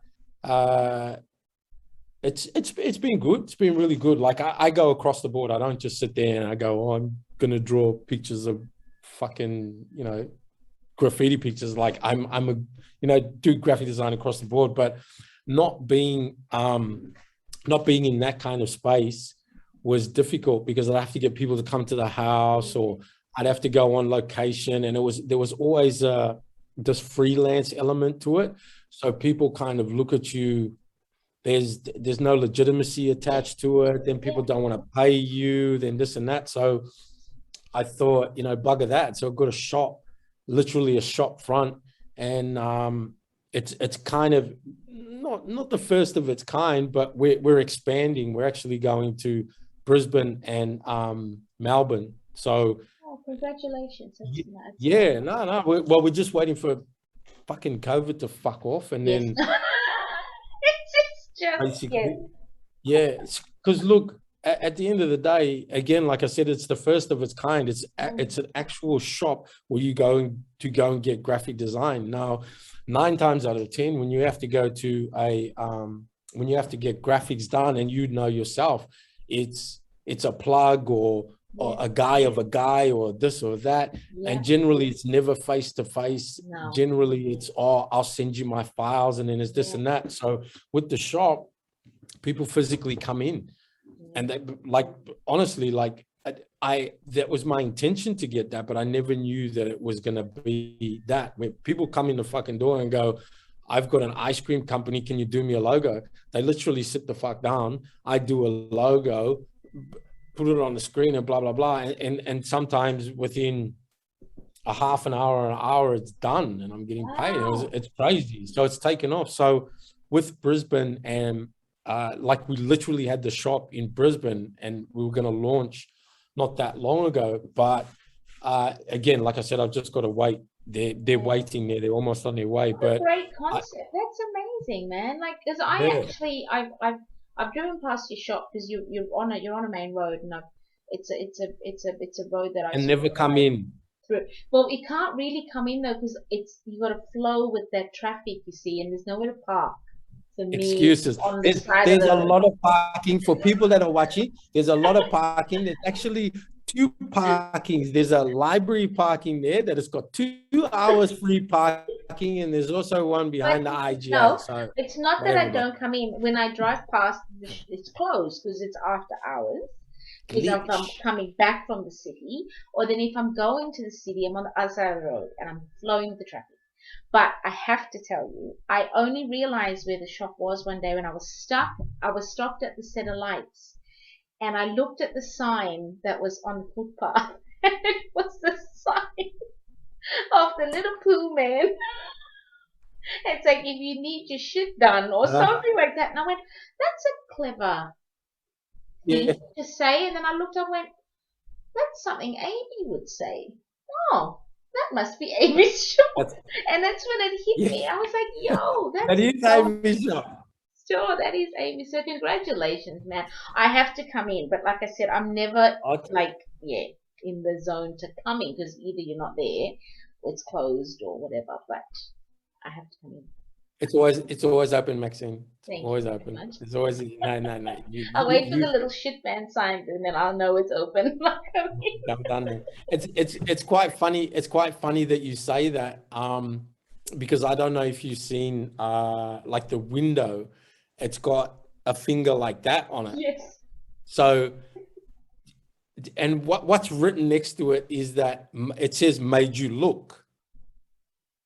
it's been good. It's been really good. Like I go across the board. I don't just sit there and I go, oh, I'm gonna draw pictures of fucking, you know, graffiti pictures. Like I'm a, you know, do graphic design across the board, but not being in that kind of space was difficult because I'd have to get people to come to the house, or I'd have to go on location, and there was always this freelance element to it. So people kind of look at you. There's no legitimacy attached to it. Then people don't want to pay you. Then this and that. So I thought, you know, bugger that. So I've got a shop, literally a shop front, and it's kind of not the first of its kind, but we're expanding. We're actually going to Brisbane and Melbourne. So congratulations. Yeah, no. We're just waiting for fucking COVID to fuck off, and then basically, because look, at the end of the day, again, like I said, it's the first of its kind. It's an actual shop where you go and get graphic design. Now, 9 times out of 10, when you have to go to when you have to get graphics done, and you know yourself, it's a plug or a guy of a guy or this or that. And generally it's never face to face. Generally it's, oh, I'll send you my files, and then it's this and that. So with the shop, people physically come in, and they, like, honestly, like that was my intention to get that, but I never knew that it was going to be that. When people come in the fucking door and go, I've got an ice cream company, can you do me a logo? They literally sit the fuck down. I do a logo, put it on the screen, and blah, blah, blah. And sometimes within a half an hour, it's done, and I'm getting paid. It's crazy. So it's taken off. So with Brisbane, and like we literally had the shop in Brisbane, and we were going to launch not that long ago. But again, like I said, I've just got to wait. They're waiting there. They're almost on their way. But great concept. That's amazing, man. Like, because I've driven past your shop, because you're on a main road, and it's a road that I never come in through. Well, it can't really come in though, because you got to flow with that traffic, you see, and there's nowhere to park. Excuses. There's a lot of parking for people that are watching. There's a lot of parking. There's actually 2 parkings. There's a library parking there that has got 2 hours free parking, and there's also one behind the IGA. No, so it's not that I don't come in. When I drive past, it's closed because it's after hours. If I'm coming back from the city, or then if I'm going to the city, I'm on the other side of the road and I'm flowing with the traffic. But I have to tell you, I only realized where the shop was one day when I was stuck. I was stopped at the set of lights, and I looked at the sign that was on the footpath, and it was the sign of the little poo man. It's like, if you need your shit done or something like that. And I went, that's a clever thing to say. And then I looked up and went, that's something Amy would say. Oh, that must be Amy's shop. And that's when it hit me. I was like, yo, that is Amy's shop. Sure, that is Amy. So congratulations, man. I have to come in. But like I said, I'm never in the zone to come in, because either you're not there or it's closed or whatever, but I have to come in. It's always open, Maxine. Thank Always you open. very much. It's always no. I'll wait for the little shit man sign and then I'll know it's open. Done. It's quite funny. It's quite funny that you say that. Because I don't know if you've seen like the window, it's got a finger like that on it. Yes. So, and what's written next to it is that it says "made you look,"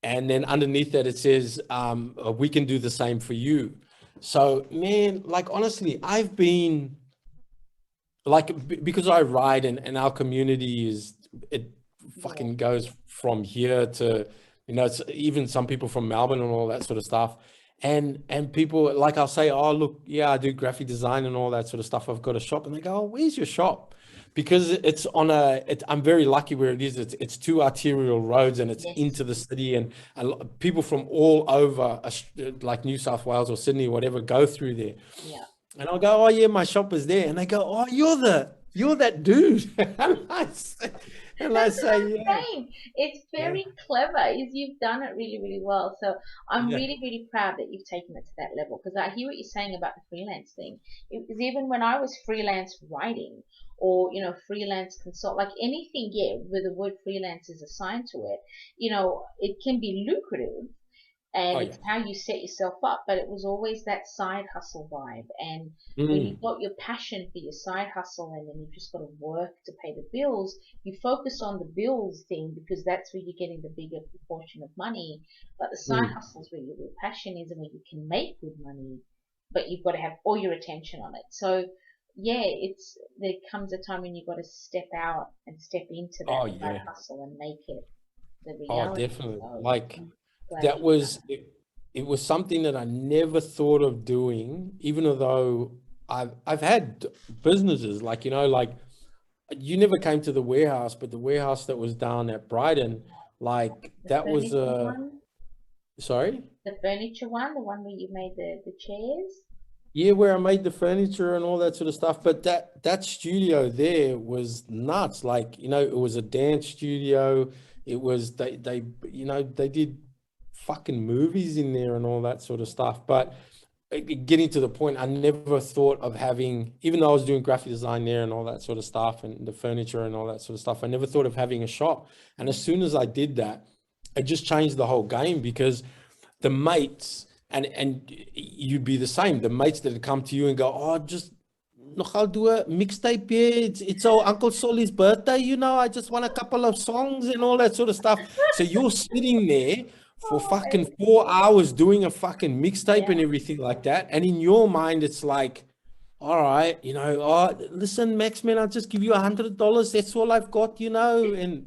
and then underneath that it says "we can do the same for you." So, man, like honestly, I've been like, because I ride and our community it fucking goes from here to, you know, it's even some people from Melbourne and all that sort of stuff. And people, like, I'll say, oh, look, yeah, I do graphic design and all that sort of stuff. I've got a shop. And they go, oh, where's your shop? Because it's on I'm very lucky where it is. It's two arterial roads and it's into the city, and people from all over, like New South Wales or Sydney, whatever, go through there. Yeah. And I'll go, oh yeah, my shop is there. And they go, oh, you're that dude. And I say, yeah. It's very clever. You've done it really, really well. So I'm really, really proud that you've taken it to that level, because I hear what you're saying about the freelance thing. Because even when I was freelance writing, or, you know, freelance consult, like anything, where the word freelance is assigned to it, you know, it can be lucrative. And it's how you set yourself up, but it was always that side hustle vibe. And when you've got your passion for your side hustle, and then you've just got to work to pay the bills, you focus on the bills thing because that's where you're getting the bigger proportion of money. But the side hustle is where your real passion is and where you can make good money, but you've got to have all your attention on it. So yeah, there comes a time when you've got to step out and step into that side hustle and make it the reality. Oh, definitely. So, like, that was it was something that I never thought of doing, even though I've had businesses, like, you know, like, you never came to the warehouse, but the warehouse that was down at Brighton, like, that was sorry, the furniture one, the one where you made the chairs. Yeah, where I made the furniture and all that sort of stuff. But that studio there was nuts. Like, you know, it was a dance studio. It was they you know, they did fucking movies in there and all that sort of stuff. But getting to the point, I never thought of having, even though I was doing graphic design there and all that sort of stuff and the furniture and all that sort of stuff, I never thought of having a shop. And as soon as I did that, it just changed the whole game, because the mates, and you'd be the same, the mates that would come to you and go, oh, just look, I'll do a mixtape here. It's our Uncle Solly's birthday, you know, I just want a couple of songs and all that sort of stuff. So you're sitting there for fucking 4 hours doing a fucking mixtape and everything like that. And in your mind, it's like, all right, you know, oh, listen, Max, man, I'll just give you $100. That's all I've got, you know.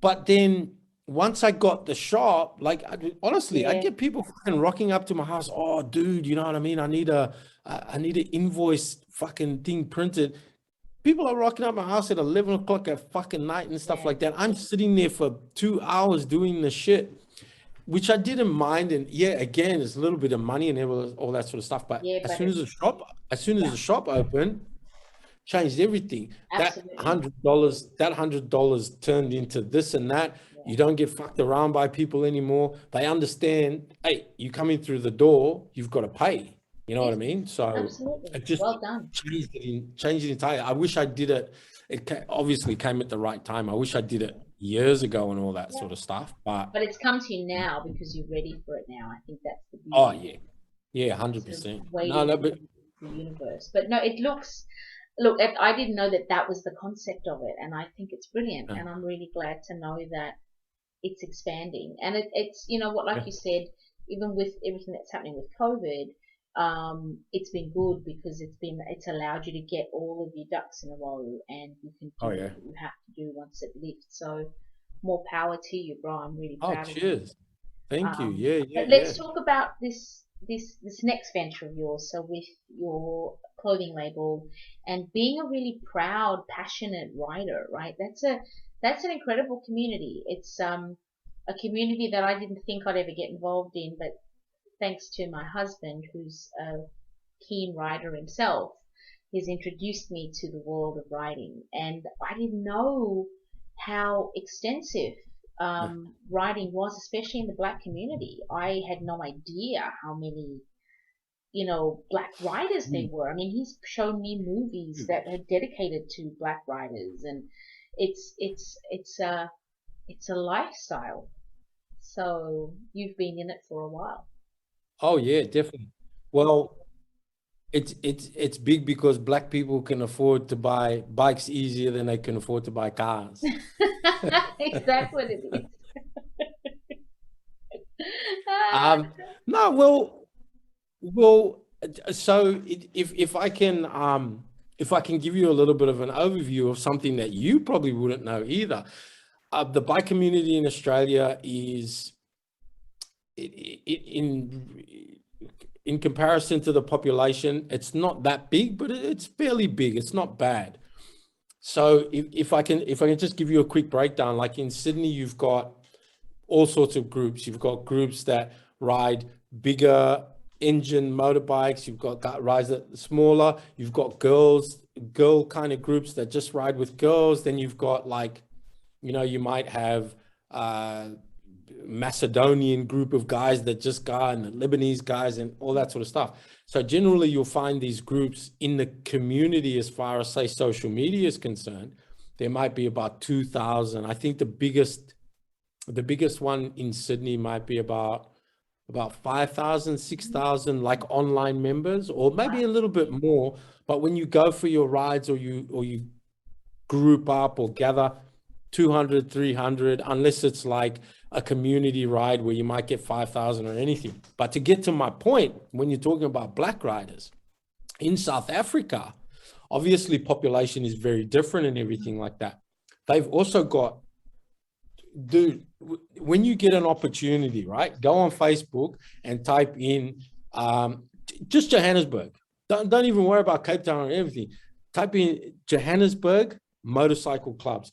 But then once I got the shop, like, honestly, I get people fucking rocking up to my house. Oh, dude, you know what I mean? I need an invoice fucking thing printed. People are rocking up my house at 11 o'clock at fucking night and stuff like that. I'm sitting there for 2 hours doing the shit, which I didn't mind. And again, it's a little bit of money and all that sort of stuff. But as soon as the shop opened, changed everything. Absolutely. That $100 turned into this and that. You don't get fucked around by people anymore. They understand, hey, you come in through the door, you've got to pay. You know what I mean? So it just changed it entirely. I wish I did it. It obviously came at the right time. I wish I did it years ago and all that sort of stuff. But it's come to you now because you're ready for it now. I think that's the beauty. Oh yeah, 100%. No, but the universe. But no, it looks. Look, I didn't know that was the concept of it, and I think it's brilliant. And I'm really glad to know that it's expanding. And it's, you know what, like you said, even with everything that's happening with COVID, it's been good because it's allowed you to get all of your ducks in a row, and you can do what you have to do once it lifts. So more power to you, bro. I'm really proud of you. Cheers. Thank you. Yeah. But let's talk about this next venture of yours. So with your clothing label and being a really proud, passionate writer, right? That's an incredible community. It's a community that I didn't think I'd ever get involved in, but thanks to my husband, who's a keen writer himself, he's introduced me to the world of riding, and I didn't know how extensive riding was, especially in the black community. I had no idea how many, black riders there were. I mean, he's shown me movies that are dedicated to black riders, and it's a lifestyle. So you've been in it for a while. Oh yeah, definitely. Well, it's big because black people can afford to buy bikes easier than they can afford to buy cars. Is that what it is? No, well, so if I can give you a little bit of an overview of something that you probably wouldn't know either, the bike community in Australia is in comparison to the population, it's not that big, but it's fairly big. It's not bad. So if I can just give you a quick breakdown, like in Sydney, you've got all sorts of groups. You've got groups that ride bigger engine motorbikes. You've got rides that smaller. You've got girl kind of groups that just ride with girls. Then you've got like, you might have Macedonian group of guys that just go, and the Lebanese guys and all that sort of stuff. So generally you'll find these groups in the community, as far as say social media is concerned, there might be about 2,000. I think the biggest one in Sydney might be about 5,000, 6,000 like online members, or maybe a little bit more. But when you go for your rides or you group up or gather, 200, 300, unless it's like a community ride where you might get 5,000 or anything. But to get to my point, when you're talking about black riders in South Africa, obviously population is very different and everything like that. They've also got, dude, when you get an opportunity, right, go on Facebook and type in just Johannesburg. Don't even worry about Cape Town or everything. Type in Johannesburg motorcycle clubs.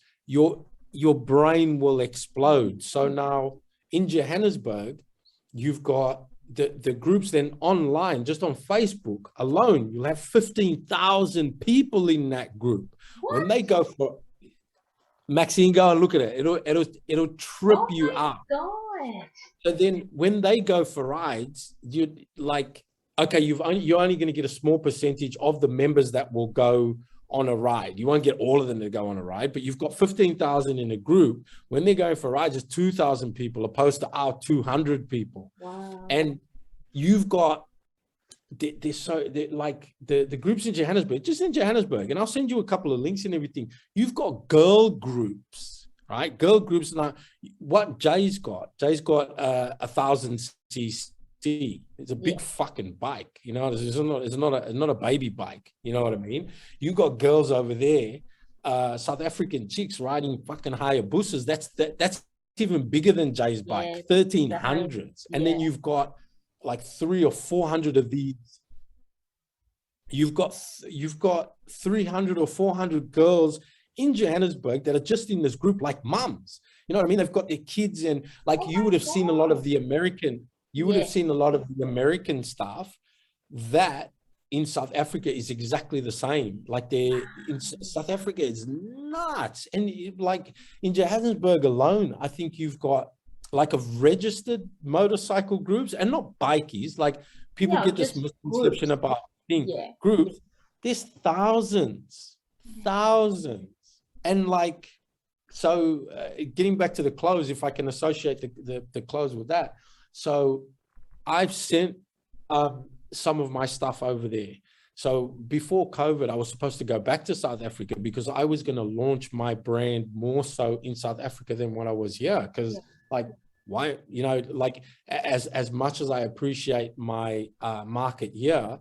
Your brain will explode. So now in Johannesburg, you've got the groups then online, just on Facebook alone, you'll have 15,000 people in that group. What? When they go for, Maxine, go and look at it. It'll trip you up. God. So then when they go for rides, you like, okay, you're only going to get a small percentage of the members that will go on a ride. You won't get all of them to go on a ride, but you've got 15,000 in a group. When they're going for rides, it's 2,000 people opposed to our 200 people. Wow. And you've got like the groups in Johannesburg, just in Johannesburg, and I'll send you a couple of links and everything. You've got girl groups, right? Girl groups. Now, what Jay's got a 1,000cc. It's a big fucking bike, it's not a baby bike, you know what I mean? You got girls over there, South African chicks riding fucking Hayabusas. That's even bigger than Jay's bike, 1,300s. And then you've got like 300 or 400 of these. You've got 300 or 400 girls in Johannesburg that are just in this group, like mums. You know what I mean? They've got their kids, and like you would have seen a lot of the American. You would have seen a lot of the American stuff. That in South Africa is exactly the same. Like in South Africa, it's nuts. And like in Johannesburg alone, I think you've got like of registered motorcycle groups, and not bikies. Like people get this misconception about groups. There's thousands. And like, so getting back to the clothes, if I can associate the clothes with that. So I've sent some of my stuff over there. So before COVID, I was supposed to go back to South Africa because I was going to launch my brand more so in South Africa than when I was here. Because like, why, like as much as I appreciate my market here,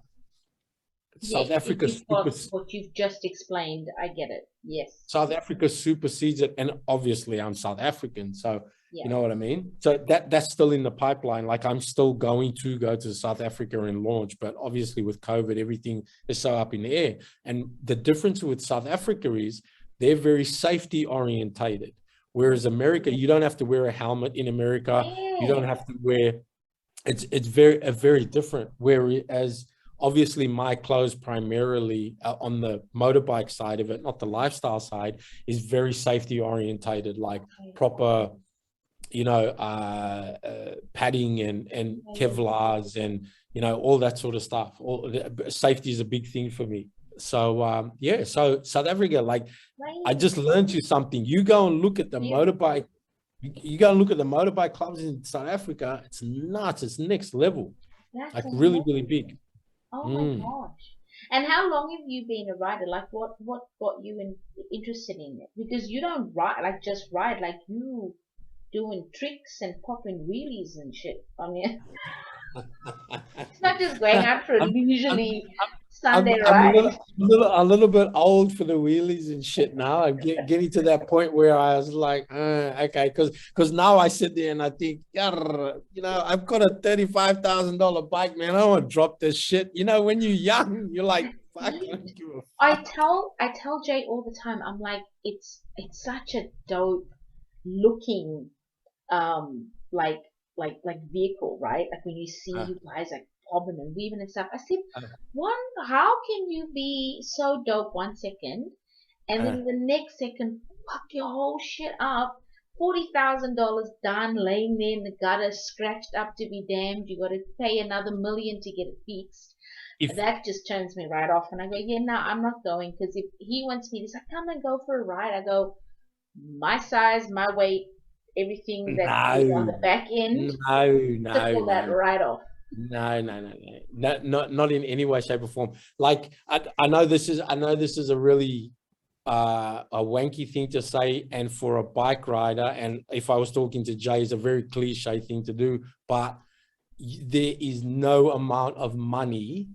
South Africa, what you've just explained, I get it. Yes. South Africa supersedes it. And obviously I'm South African. So you know what I mean? So that's still in the pipeline. Like I'm still going to go to South Africa and launch, but obviously with COVID, everything is so up in the air. And the difference with South Africa is they're very safety orientated. Whereas America, you don't have to wear a helmet in America. You don't have to wear, it's very different. Whereas obviously my clothes primarily on the motorbike side of it, not the lifestyle side, is very safety orientated, like proper, you know, padding and Kevlars and, you know, all that sort of stuff. Safety is a big thing for me. So yeah, so South Africa, like I just learned you something. You go and look at the motorbike. You go and look at the motorbike clubs in South Africa. It's nuts. It's next level. That's like really, really big. Oh my gosh. And how long have you been a rider? Like what got you interested in it? Because you don't ride, like just ride, like you doing tricks and popping wheelies and shit. I mean, it's not just going out for a leisurely Sunday ride. A little bit old for the wheelies and shit now. I'm getting to that point where I was like, okay, because now I sit there and I think, you know, I've got a $35,000 bike, man. I don't want to drop this shit. You know, when you're young, you're like, fuck, I don't give a fuck. I tell Jay all the time, I'm like, it's such a dope looking like vehicle, right? Like when you see you guys like bobbing and weaving and stuff. I said, how can you be so dope 1 second and then the next second fuck your whole shit up? $40,000 done, laying there in the gutter, scratched up to be damned. You got to pay another $1 million to get it fixed. That just turns me right off, and I go, yeah, no, I'm not going, because if he wants me to say, come and go for a ride, I go, my size, my weight, everything that is on the back end, pull that right off. No, not in any way, shape, or form. Like I know this is a really a wanky thing to say, and for a bike rider, and if I was talking to Jay, it's a very cliche thing to do, but there is no amount of money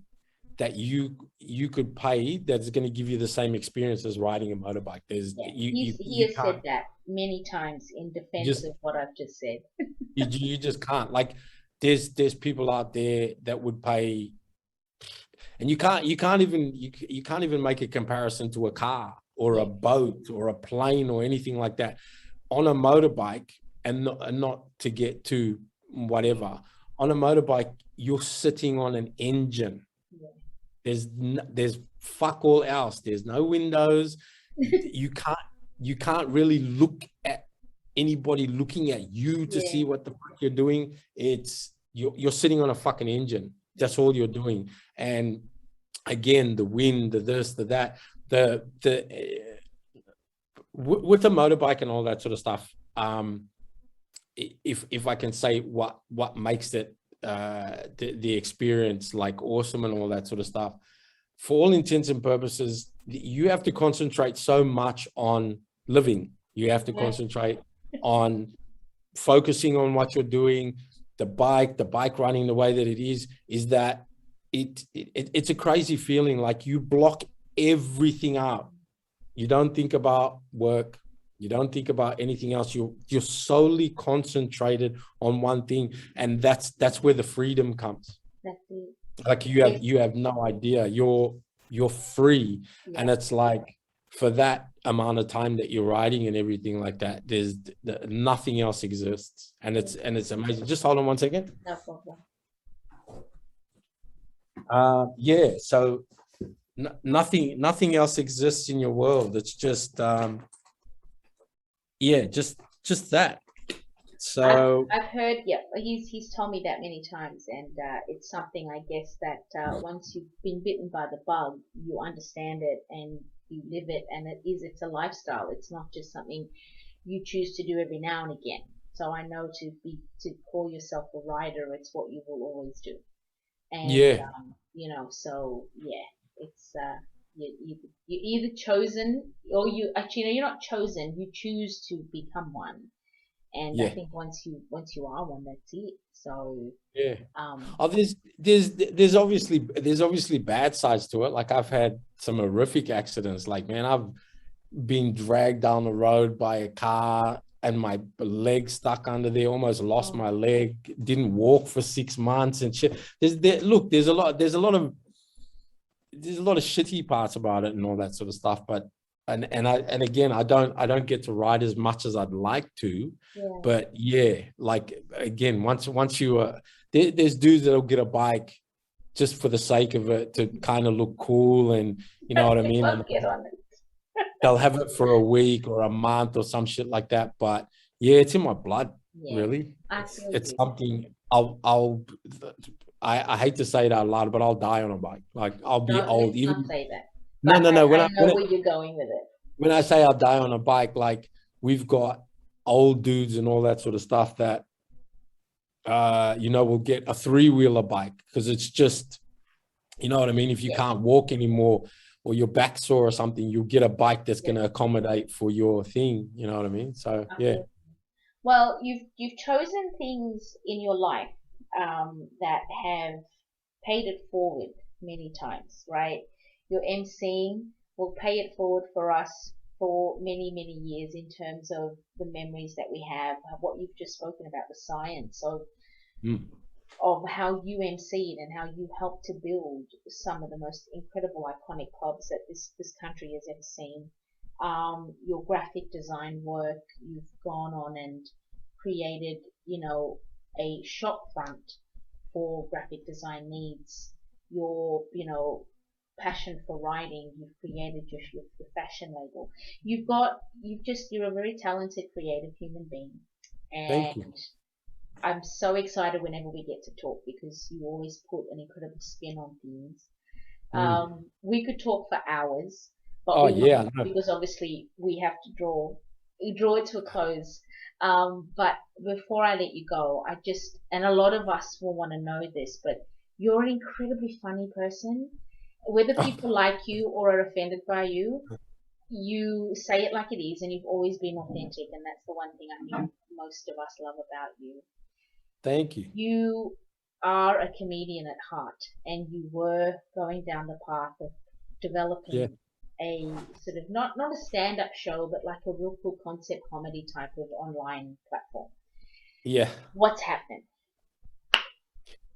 that you could pay that's going to give you the same experience as riding a motorbike. He has said that many times in defense of what I've just said. you just can't. Like there's people out there that would pay, and you can't even make a comparison to a car or a boat or a plane or anything like that on a motorbike, and not to get to whatever. On a motorbike, you're sitting on an engine. There's fuck all else. There's no windows. You can't really look at anybody looking at you to see what the fuck you're doing. It's you're sitting on a fucking engine. That's all you're doing. And again, the wind, the this, the that, with the motorbike and all that sort of stuff. If I can say what makes it the experience like awesome and all that sort of stuff, for all intents and purposes, you have to concentrate so much on living. You have to concentrate on focusing on what you're doing. The bike running the way that it is that it's a crazy feeling. Like you block everything out. You don't think about work. You don't think about anything else. You're solely concentrated on one thing, and that's where the freedom comes. That's it. Like you have no idea. You're free, and it's like for that amount of time that you're riding and everything like that, there's nothing else exists, and it's amazing. Just hold on 1 second. No problem. So nothing else exists in your world. It's just just that. So I've heard, he's told me that many times, and it's something, I guess, that once you've been bitten by the bug, you understand it and you live it, and it's a lifestyle. It's not just something you choose to do every now and again. So I know to call yourself a rider, it's what you will always do. And it's you're either chosen, or you're not chosen, you choose to become one. And I think once you are one, that's it. So there's obviously bad sides to it. Like I've had some horrific accidents. Like, man, I've been dragged down the road by a car and my leg stuck under there, almost lost my leg, didn't walk for 6 months and shit. There's a lot of shitty parts about it and all that sort of stuff. But and again, I don't get to ride as much as I'd like to. But like again, once you there's dudes that'll get a bike just for the sake of it, to kind of look cool, and you know what I mean? And Get on it. they'll have it for a week or a month or some shit like that. But yeah, it's in my blood, really. It's something I hate to say it out loud, but I'll die on a bike. Like, I'll be old. Let's not say that. No. I know where you're going with it. When I say I'll die on a bike, like, we've got old dudes and all that sort of stuff that, you know, will get a 3-wheeler bike because it's just, you know what I mean? If you can't walk anymore or your back sore or something, you'll get a bike that's going to accommodate for your thing. You know what I mean? So, yeah. Well, you've chosen things in your life that have paid it forward many times, right? Your emceeing will pay it forward for us for many, many years in terms of the memories that we have, what you've just spoken about, the science of how you emceed and how you helped to build some of the most incredible, iconic clubs that this country has ever seen. Your graphic design work, you've gone on and created, you know, a shop front for graphic design needs. Your, you know, passion for writing, you've created your fashion label. You're a very talented, creative human being. And thank you. I'm so excited whenever we get to talk because you always put an incredible spin on things. We could talk for hours, but because obviously we have to draw it to a close. But before I let you go, and a lot of us will want to know this, but you're an incredibly funny person. Whether people like you or are offended by you, you say it like it is, and you've always been authentic, and that's the one thing I think most of us love about you. Thank you. You are a comedian at heart, and you were going down the path of developing a sort of not a stand-up show, but like a real cool concept comedy type of online platform. Yeah. What's happened?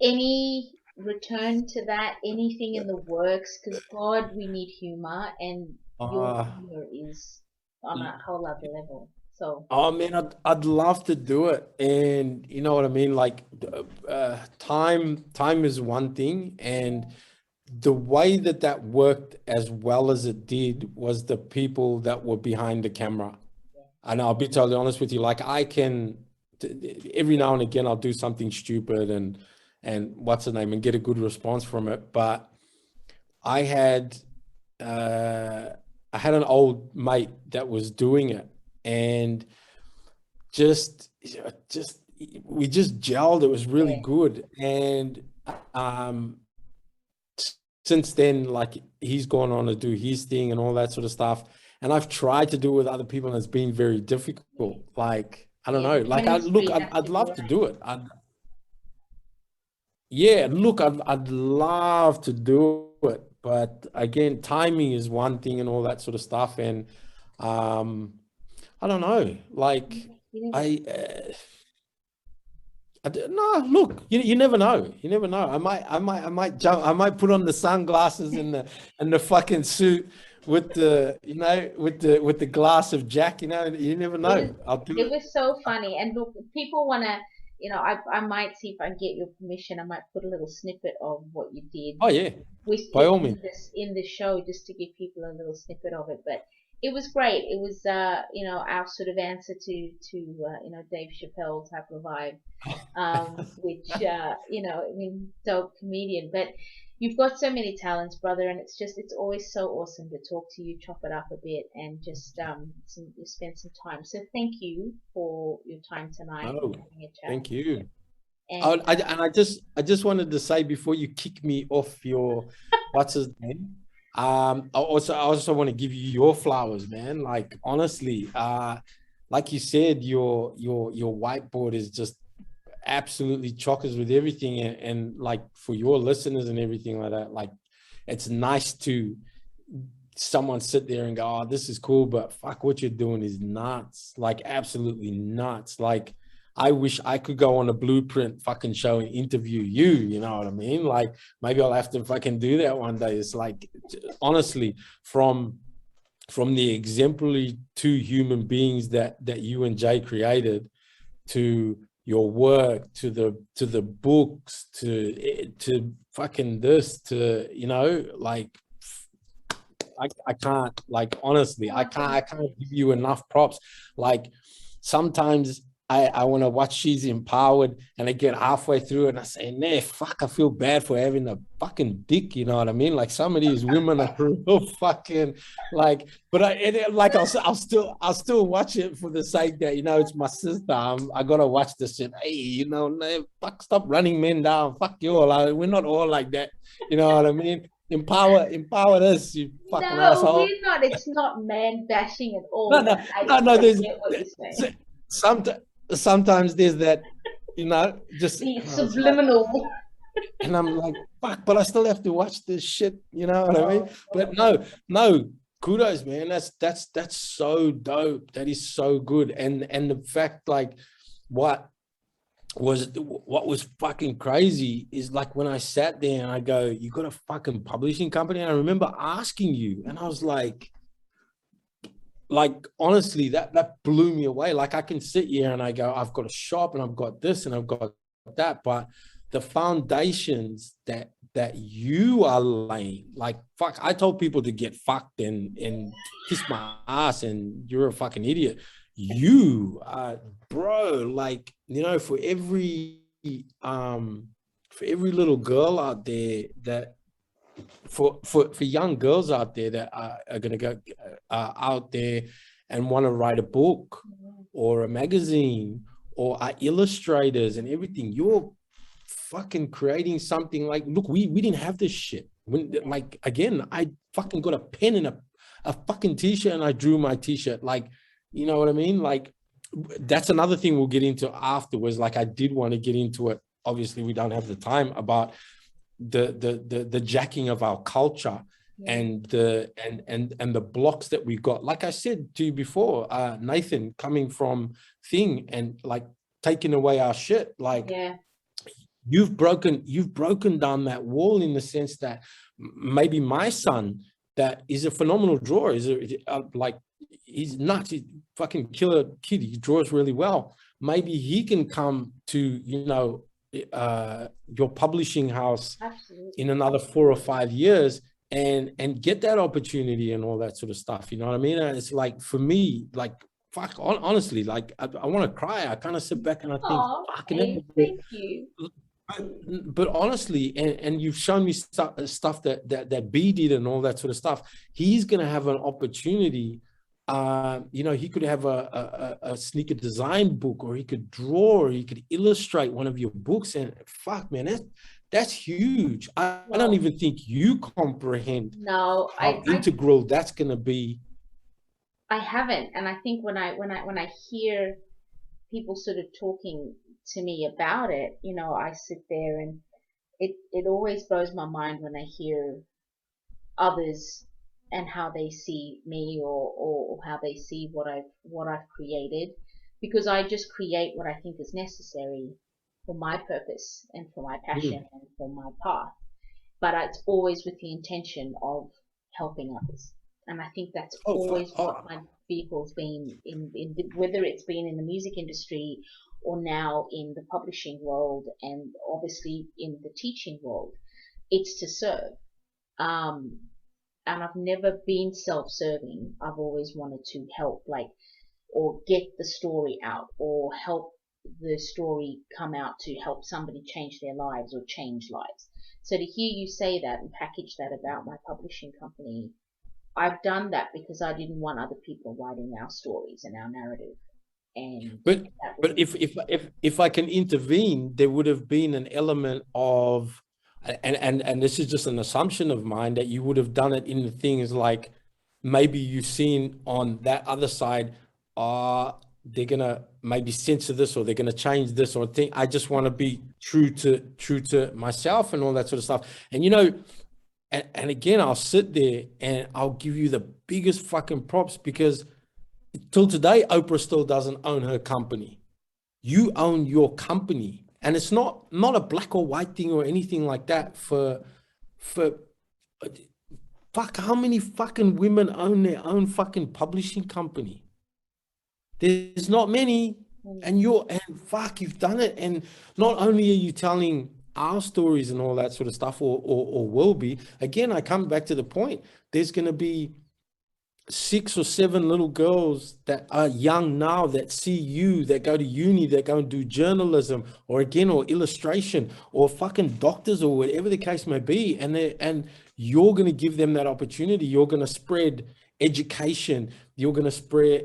Any return to that? Anything in the works? Because God, we need humor, and your humor is on a whole other level. So. Oh man, I'd love to do it, and you know what I mean. Like, time is one thing, and the way that worked as well as it did was the people that were behind the camera. And I'll be totally honest with you. Like, I can every now and again I'll do something stupid and what's the name and get a good response from it, but I had an old mate that was doing it, and we just gelled. It was really good. And since then, like, he's gone on to do his thing and all that sort of stuff, and I've tried to do it with other people, and it's been very difficult. Like, I don't know, like, I'd love to do it. I'd love to do it, but again, timing is one thing and all that sort of stuff. And I don't know, like, no, look, you never know. You never know. I might jump. I might put on the sunglasses and the fucking suit with the, you know, with the glass of Jack. You know, you never know. It was so funny. And look, people want to, you know, I might see if I get your permission. I might put a little snippet of what you did. Oh yeah, by all means. In the show, just to give people a little snippet of it, but. It was great. It was, you know, our sort of answer to you know, Dave Chappelle type of vibe, which, you know, I mean, dope comedian. But you've got so many talents, brother, and it's always so awesome to talk to you, chop it up a bit, and just spend some time. So thank you for your time tonight. Oh, thank you. And I just wanted to say before you kick me off your what's his name. I also want to give you your flowers, man. Like, honestly, like you said, your whiteboard is just absolutely chockers with everything, and like, for your listeners and everything like that, like, it's nice to someone sit there and go, oh, this is cool, but fuck, what you're doing is nuts, like, absolutely nuts. Like, I wish I could go on a Blueprint fucking show and interview you, you know what I mean? Like, maybe I'll have to fucking do that one day. It's like, honestly, from the exemplary two human beings that you and Jay created, to your work, to the books, to fucking this, to, you know, like, I can't, like, honestly, I can't give you enough props. Like, sometimes I want to watch She's Empowered, and I get halfway through and I say, nah, fuck, I feel bad for having a fucking dick, you know what I mean? Like, some of these women are real fucking, like, but I'll still watch it for the sake that, you know, it's my sister. I gotta watch this shit. Hey, you know, nah, fuck, stop running men down. Fuck you all. We're not all like that. You know what I mean? Empower us, you fucking asshole. No, we're not. It's not man bashing at all. No. There's get what you're saying. Sometimes there's that, you know, just The subliminal. and I'm like, fuck, but I still have to watch this shit, you know what I mean? But no, kudos, man. That's so dope. That is so good. And the fact, like, what was fucking crazy is, like, when I sat there and I go, you got a fucking publishing company? And I remember asking you, and I was like, honestly, that blew me away. Like, I can sit here and I go, I've got a shop and I've got this and I've got that, but the foundations that you are laying, like, fuck, I told people to get fucked and kiss my ass and you're a fucking idiot. You bro, like, you know, for every little girl out there that, for young girls out there that are going to go out there and want to write a book or a magazine or are illustrators and everything, you're fucking creating something. Like, look, we didn't have this shit. When, like, again, I fucking got a pen and a fucking t-shirt and I drew my t-shirt. Like, you know what I mean? Like, that's another thing we'll get into afterwards. Like, I did want to get into it. Obviously, we don't have the time, about the jacking of our culture, and the blocks that we got. Like I said to you before, Nathan coming from thing and, like, taking away our shit. Like, you've broken down that wall, in the sense that maybe my son, that is a phenomenal drawer, is like, he's nuts, he's fucking killer kid, he draws really well. Maybe he can come to, you know, your publishing house in another 4 or 5 years and get that opportunity and all that sort of stuff, you know what I mean? And it's like, for me, like, fuck, honestly, like, I want to cry. I kind of sit back and I think, fucking, thank you. But honestly, and you've shown me stuff that B did and all that sort of stuff. He's gonna have an opportunity. You know, he could have a sneaker design book, or he could draw, or he could illustrate one of your books. And fuck, man, that's huge. I don't even think you comprehend how integral that's gonna be. I haven't, and I think when I hear people sort of talking to me about it, you know, I sit there and it always blows my mind when I hear others and how they see me, or how they see what I've created, because I just create what I think is necessary for my purpose and for my passion and for my path. But it's always with the intention of helping others. And I think that's always what my vehicle's been in whether it's been in the music industry or now in the publishing world, and obviously in the teaching world. It's to serve. And I've never been self-serving. I've always wanted to help, like, or get the story out, or help the story come out to help somebody change their lives or change lives. So to hear you say that and package that about my publishing company, I've done that because I didn't want other people writing our stories and our narrative. And but if I can intervene, there would have been an element of, and this is just an assumption of mine, that you would have done it in the things like, maybe you've seen on that other side, they're gonna maybe censor this, or they're gonna change this, or think, I just want to be true to myself and all that sort of stuff. And, you know, and again, I'll sit there and I'll give you the biggest fucking props, because till today, Oprah still doesn't own her company. You own your company. And it's not a black or white thing or anything like that. For fuck, how many fucking women own their own fucking publishing company? There's not many. And fuck, you've done it. And not only are you telling our stories and all that sort of stuff, or will be, again, I come back to the point, there's going to be 6 or 7 little girls that are young now that see you, that go to uni, that go and do journalism or illustration or fucking doctors or whatever the case may be, and you're going to give them that opportunity. You're going to spread education. You're going to spread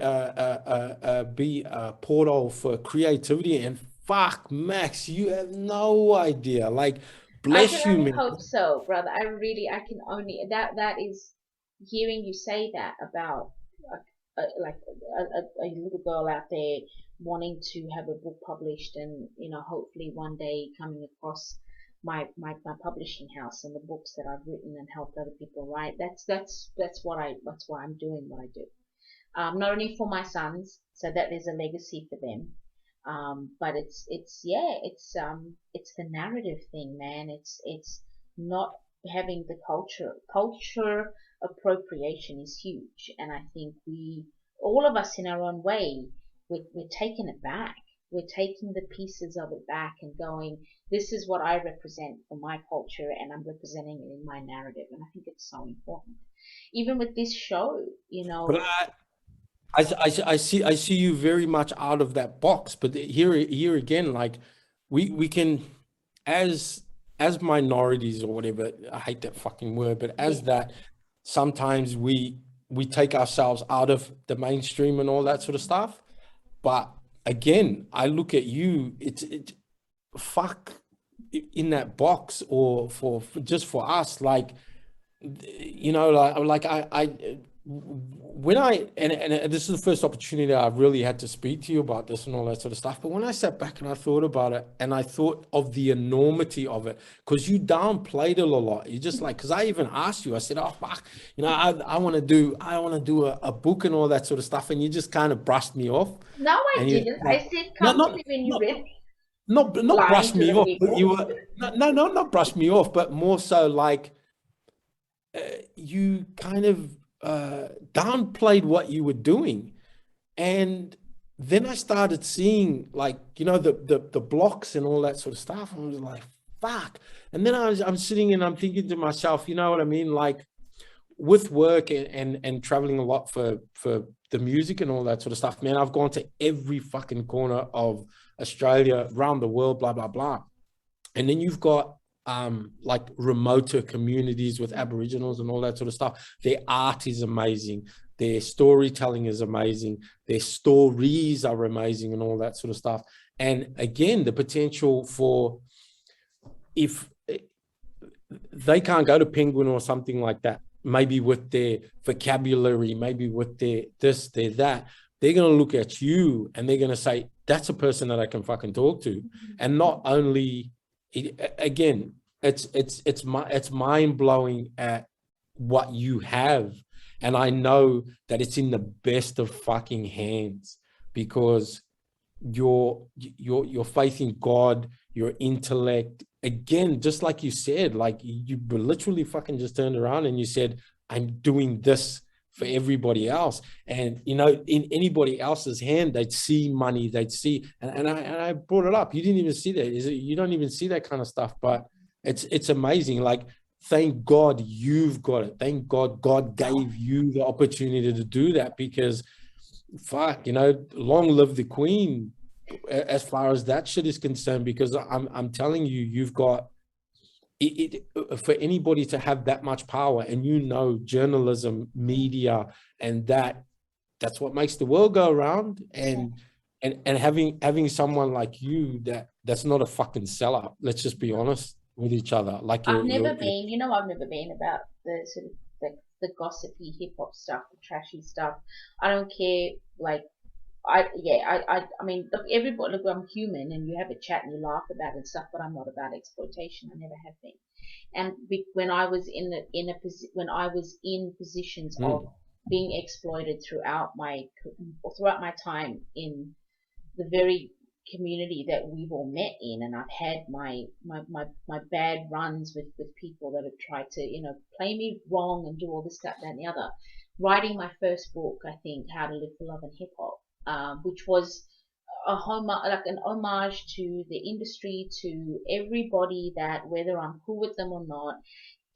be a portal for creativity. And fuck, Max, you have no idea. Like, I bless can you, only man. hope so, brother. I can only, that is, hearing you say that about a little girl out there wanting to have a book published, and hopefully one day coming across my publishing house and the books that I've written and helped other people write. That's why I'm doing what I do. Not only for my sons, so that there's a legacy for them, but it's the narrative thing, man. It's not having the culture appropriation is huge, and I think all of us in our own way, we're taking it back. We're taking the pieces of it back and going, this is what I represent for my culture, and I'm representing it in my narrative. And I think it's so important. Even with this show, But I see you very much out of that box. But here again, like we can, as minorities or whatever, I hate that fucking word, but as that, sometimes we take ourselves out of the mainstream and all that sort of stuff. But again, I look at you, it's fuck in that box, or for just for us, like, like I when I and this is the first opportunity I've really had to speak to you about this and all that sort of stuff. But when I sat back and I thought about it, and I thought of the enormity of it, because you downplayed it a lot. You just like, because I even asked you, I said, oh fuck, I want to do a book and all that sort of stuff, and you just kind of brushed me off. No, I And didn't. like, I said come to me when you read. not Lying brush to me the off, but you people. were not brush me off, but more so like, you kind of downplayed what you were doing. And then I started seeing, like, the blocks and all that sort of stuff. And I was like, fuck. And then I'm sitting and I'm thinking to myself, you know what I mean? Like, with work and traveling a lot for the music and all that sort of stuff, man, I've gone to every fucking corner of Australia, around the world, blah, blah, blah. And then you've got like remoter communities with Aboriginals and all that sort of stuff. Their art is amazing. Their storytelling is amazing. Their stories are amazing and all that sort of stuff. And again, the potential for, if they can't go to Penguin or something like that, maybe with their vocabulary, maybe with their this, their that, they're going to look at you and they're going to say, that's a person that I can fucking talk to. And not only, again, it's mind blowing at what you have. And I know that it's in the best of fucking hands, because your faith in God, your intellect, again, just like you said, like you literally fucking just turned around and you said, I'm doing this for everybody else. And in anybody else's hand, they'd see money, they'd see, and I brought it up, you didn't even see that. You don't even see that kind of stuff, but it's amazing. Like, thank God you've got it. Thank God God gave you the opportunity to do that, because fuck, long live the Queen, as far as that shit is concerned, because I'm telling you, you've got it for anybody to have that much power, and journalism, media, and that's what makes the world go around. And having someone like you that's not a fucking sellout. Let's just be honest with each other. Like, I've never been about the sort of the gossipy hip hop stuff, the trashy stuff. I don't care. Like, I mean, look, everybody, look, I'm human, and you have a chat and you laugh about it and stuff, but I'm not about exploitation. I never have been. And when I was in positions of being exploited throughout my time in the very community that we've all met in, and I've had my bad runs with people that have tried to play me wrong and do all this, that, and the other. Writing my first book, I think, How to Live for Love and Hip Hop, which was like an homage to the industry, to everybody that, whether I'm cool with them or not,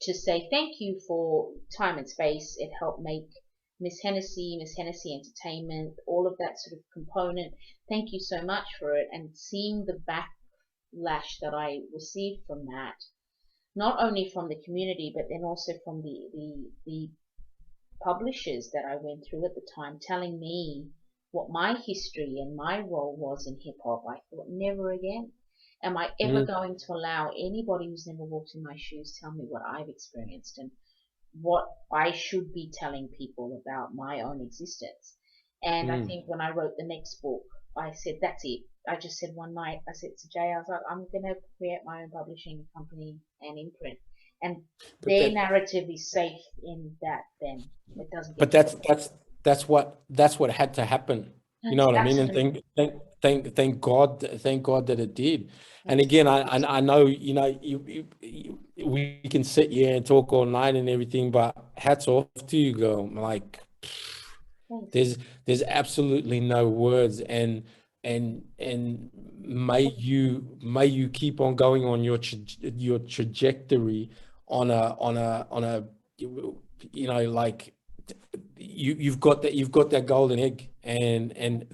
to say thank you for time and space. It helped make Miss Hennessy Entertainment, all of that sort of component. Thank you so much for it. And seeing the backlash that I received from that, not only from the community, but then also from the publishers that I went through at the time, telling me what my history and my role was in hip hop. I thought, never again am I ever going to allow anybody who's never walked in my shoes tell me what I've experienced and what I should be telling people about my own existence. And I think when I wrote the next book, I said, that's it. I just said one night, I said to Jay, I was like, I'm going to create my own publishing company and imprint. And their narrative is safe in that. Then it doesn't. But that's what had to happen. You know what I mean? And thank God that it did. And again, I know, you know, we can sit here and talk all night and everything, but hats off to you, girl. Like, there's absolutely no words, and may you keep on going on your trajectory on a you know, like, you've got that golden egg, and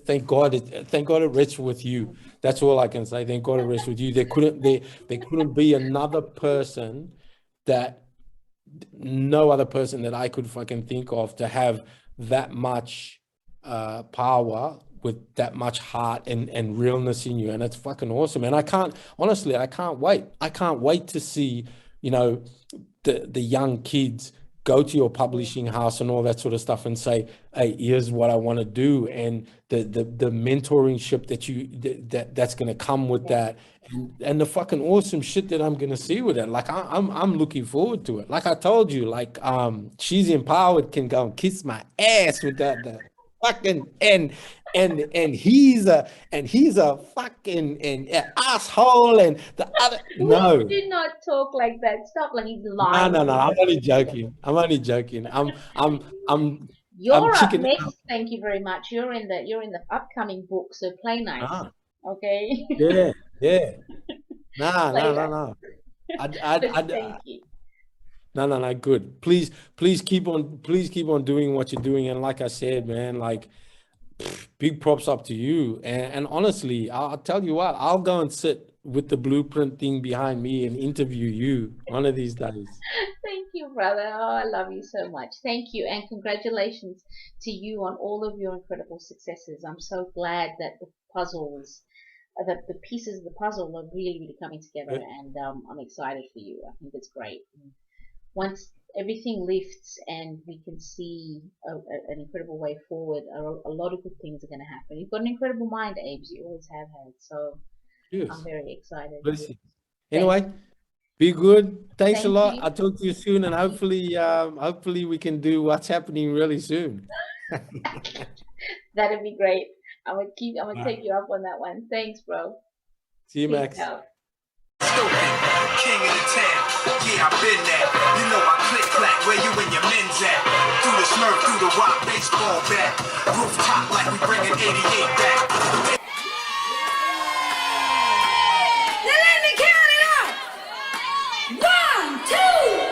thank God it rests with you. That's all I can say. Thank God it rests with you. There couldn't be another person, no other person that I could fucking think of to have that much power with that much heart and realness in you, and it's fucking awesome. And I can't wait to see, you know, the young kids go to your publishing house and all that sort of stuff and say, hey, here's what I want to do, and the mentoringship that's going to come with that, and the fucking awesome shit that I'm going to see with it. Like, I'm looking forward to it. Like I told you, like, She's Empowered can go and kiss my ass with that fucking, and he's a fucking asshole, and the other. No, do not talk like that. Stop, like he's lying. No. I'm only joking. You're up next. Thank you very much. You're in the upcoming book, so play nice. Okay. Yeah. No. Thank you. No. Good. Please keep on doing what you're doing. And like I said, man, like, big props up to you. And honestly, I'll tell you what, I'll go and sit with the blueprint thing behind me and interview you one of these days. Thank you, brother. Oh, I love you so much. Thank you, and congratulations to you on all of your incredible successes. I'm so glad that the pieces of the puzzle are really coming together, and I'm excited for you. I think it's great. And once everything lifts and we can see an incredible way forward, a lot of good things are going to happen. You've got an incredible mind, Abe. You always have had. So yes. I'm very excited. Listen. Anyway, be good. Thanks a lot. I'll talk to you soon, and hopefully we can do What's Happening really soon. That'd be great. I'm gonna take you up on that one. Thanks, bro. See you, Max. King of the town, yeah, I've been there. You know I click clack, where you and your men's at? Through the Smurf, through the rock, baseball bat. Rooftop like we bringing 88 back. Now let me count it up. 1, 2,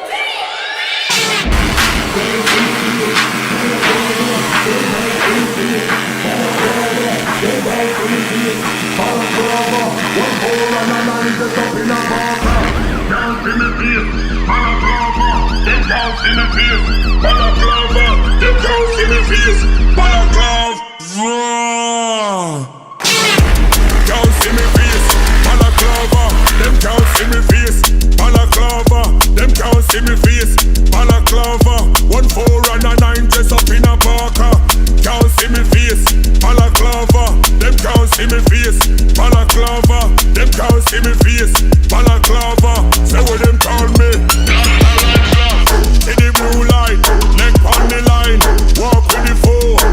In the blue light, neck on the line, walk with the four.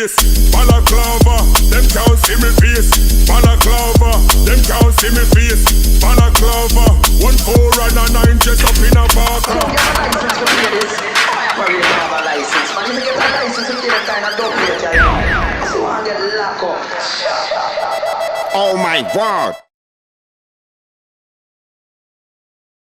face. Balaclava, them can't see me face. Balaclava, them can't see me face. Balaclava, 1 4 and a 9 just up in a park. So you have a license to play this? Why you don't have a license? Man, you get a license to play that kind of dope here, child. So I get locked up. Oh my God.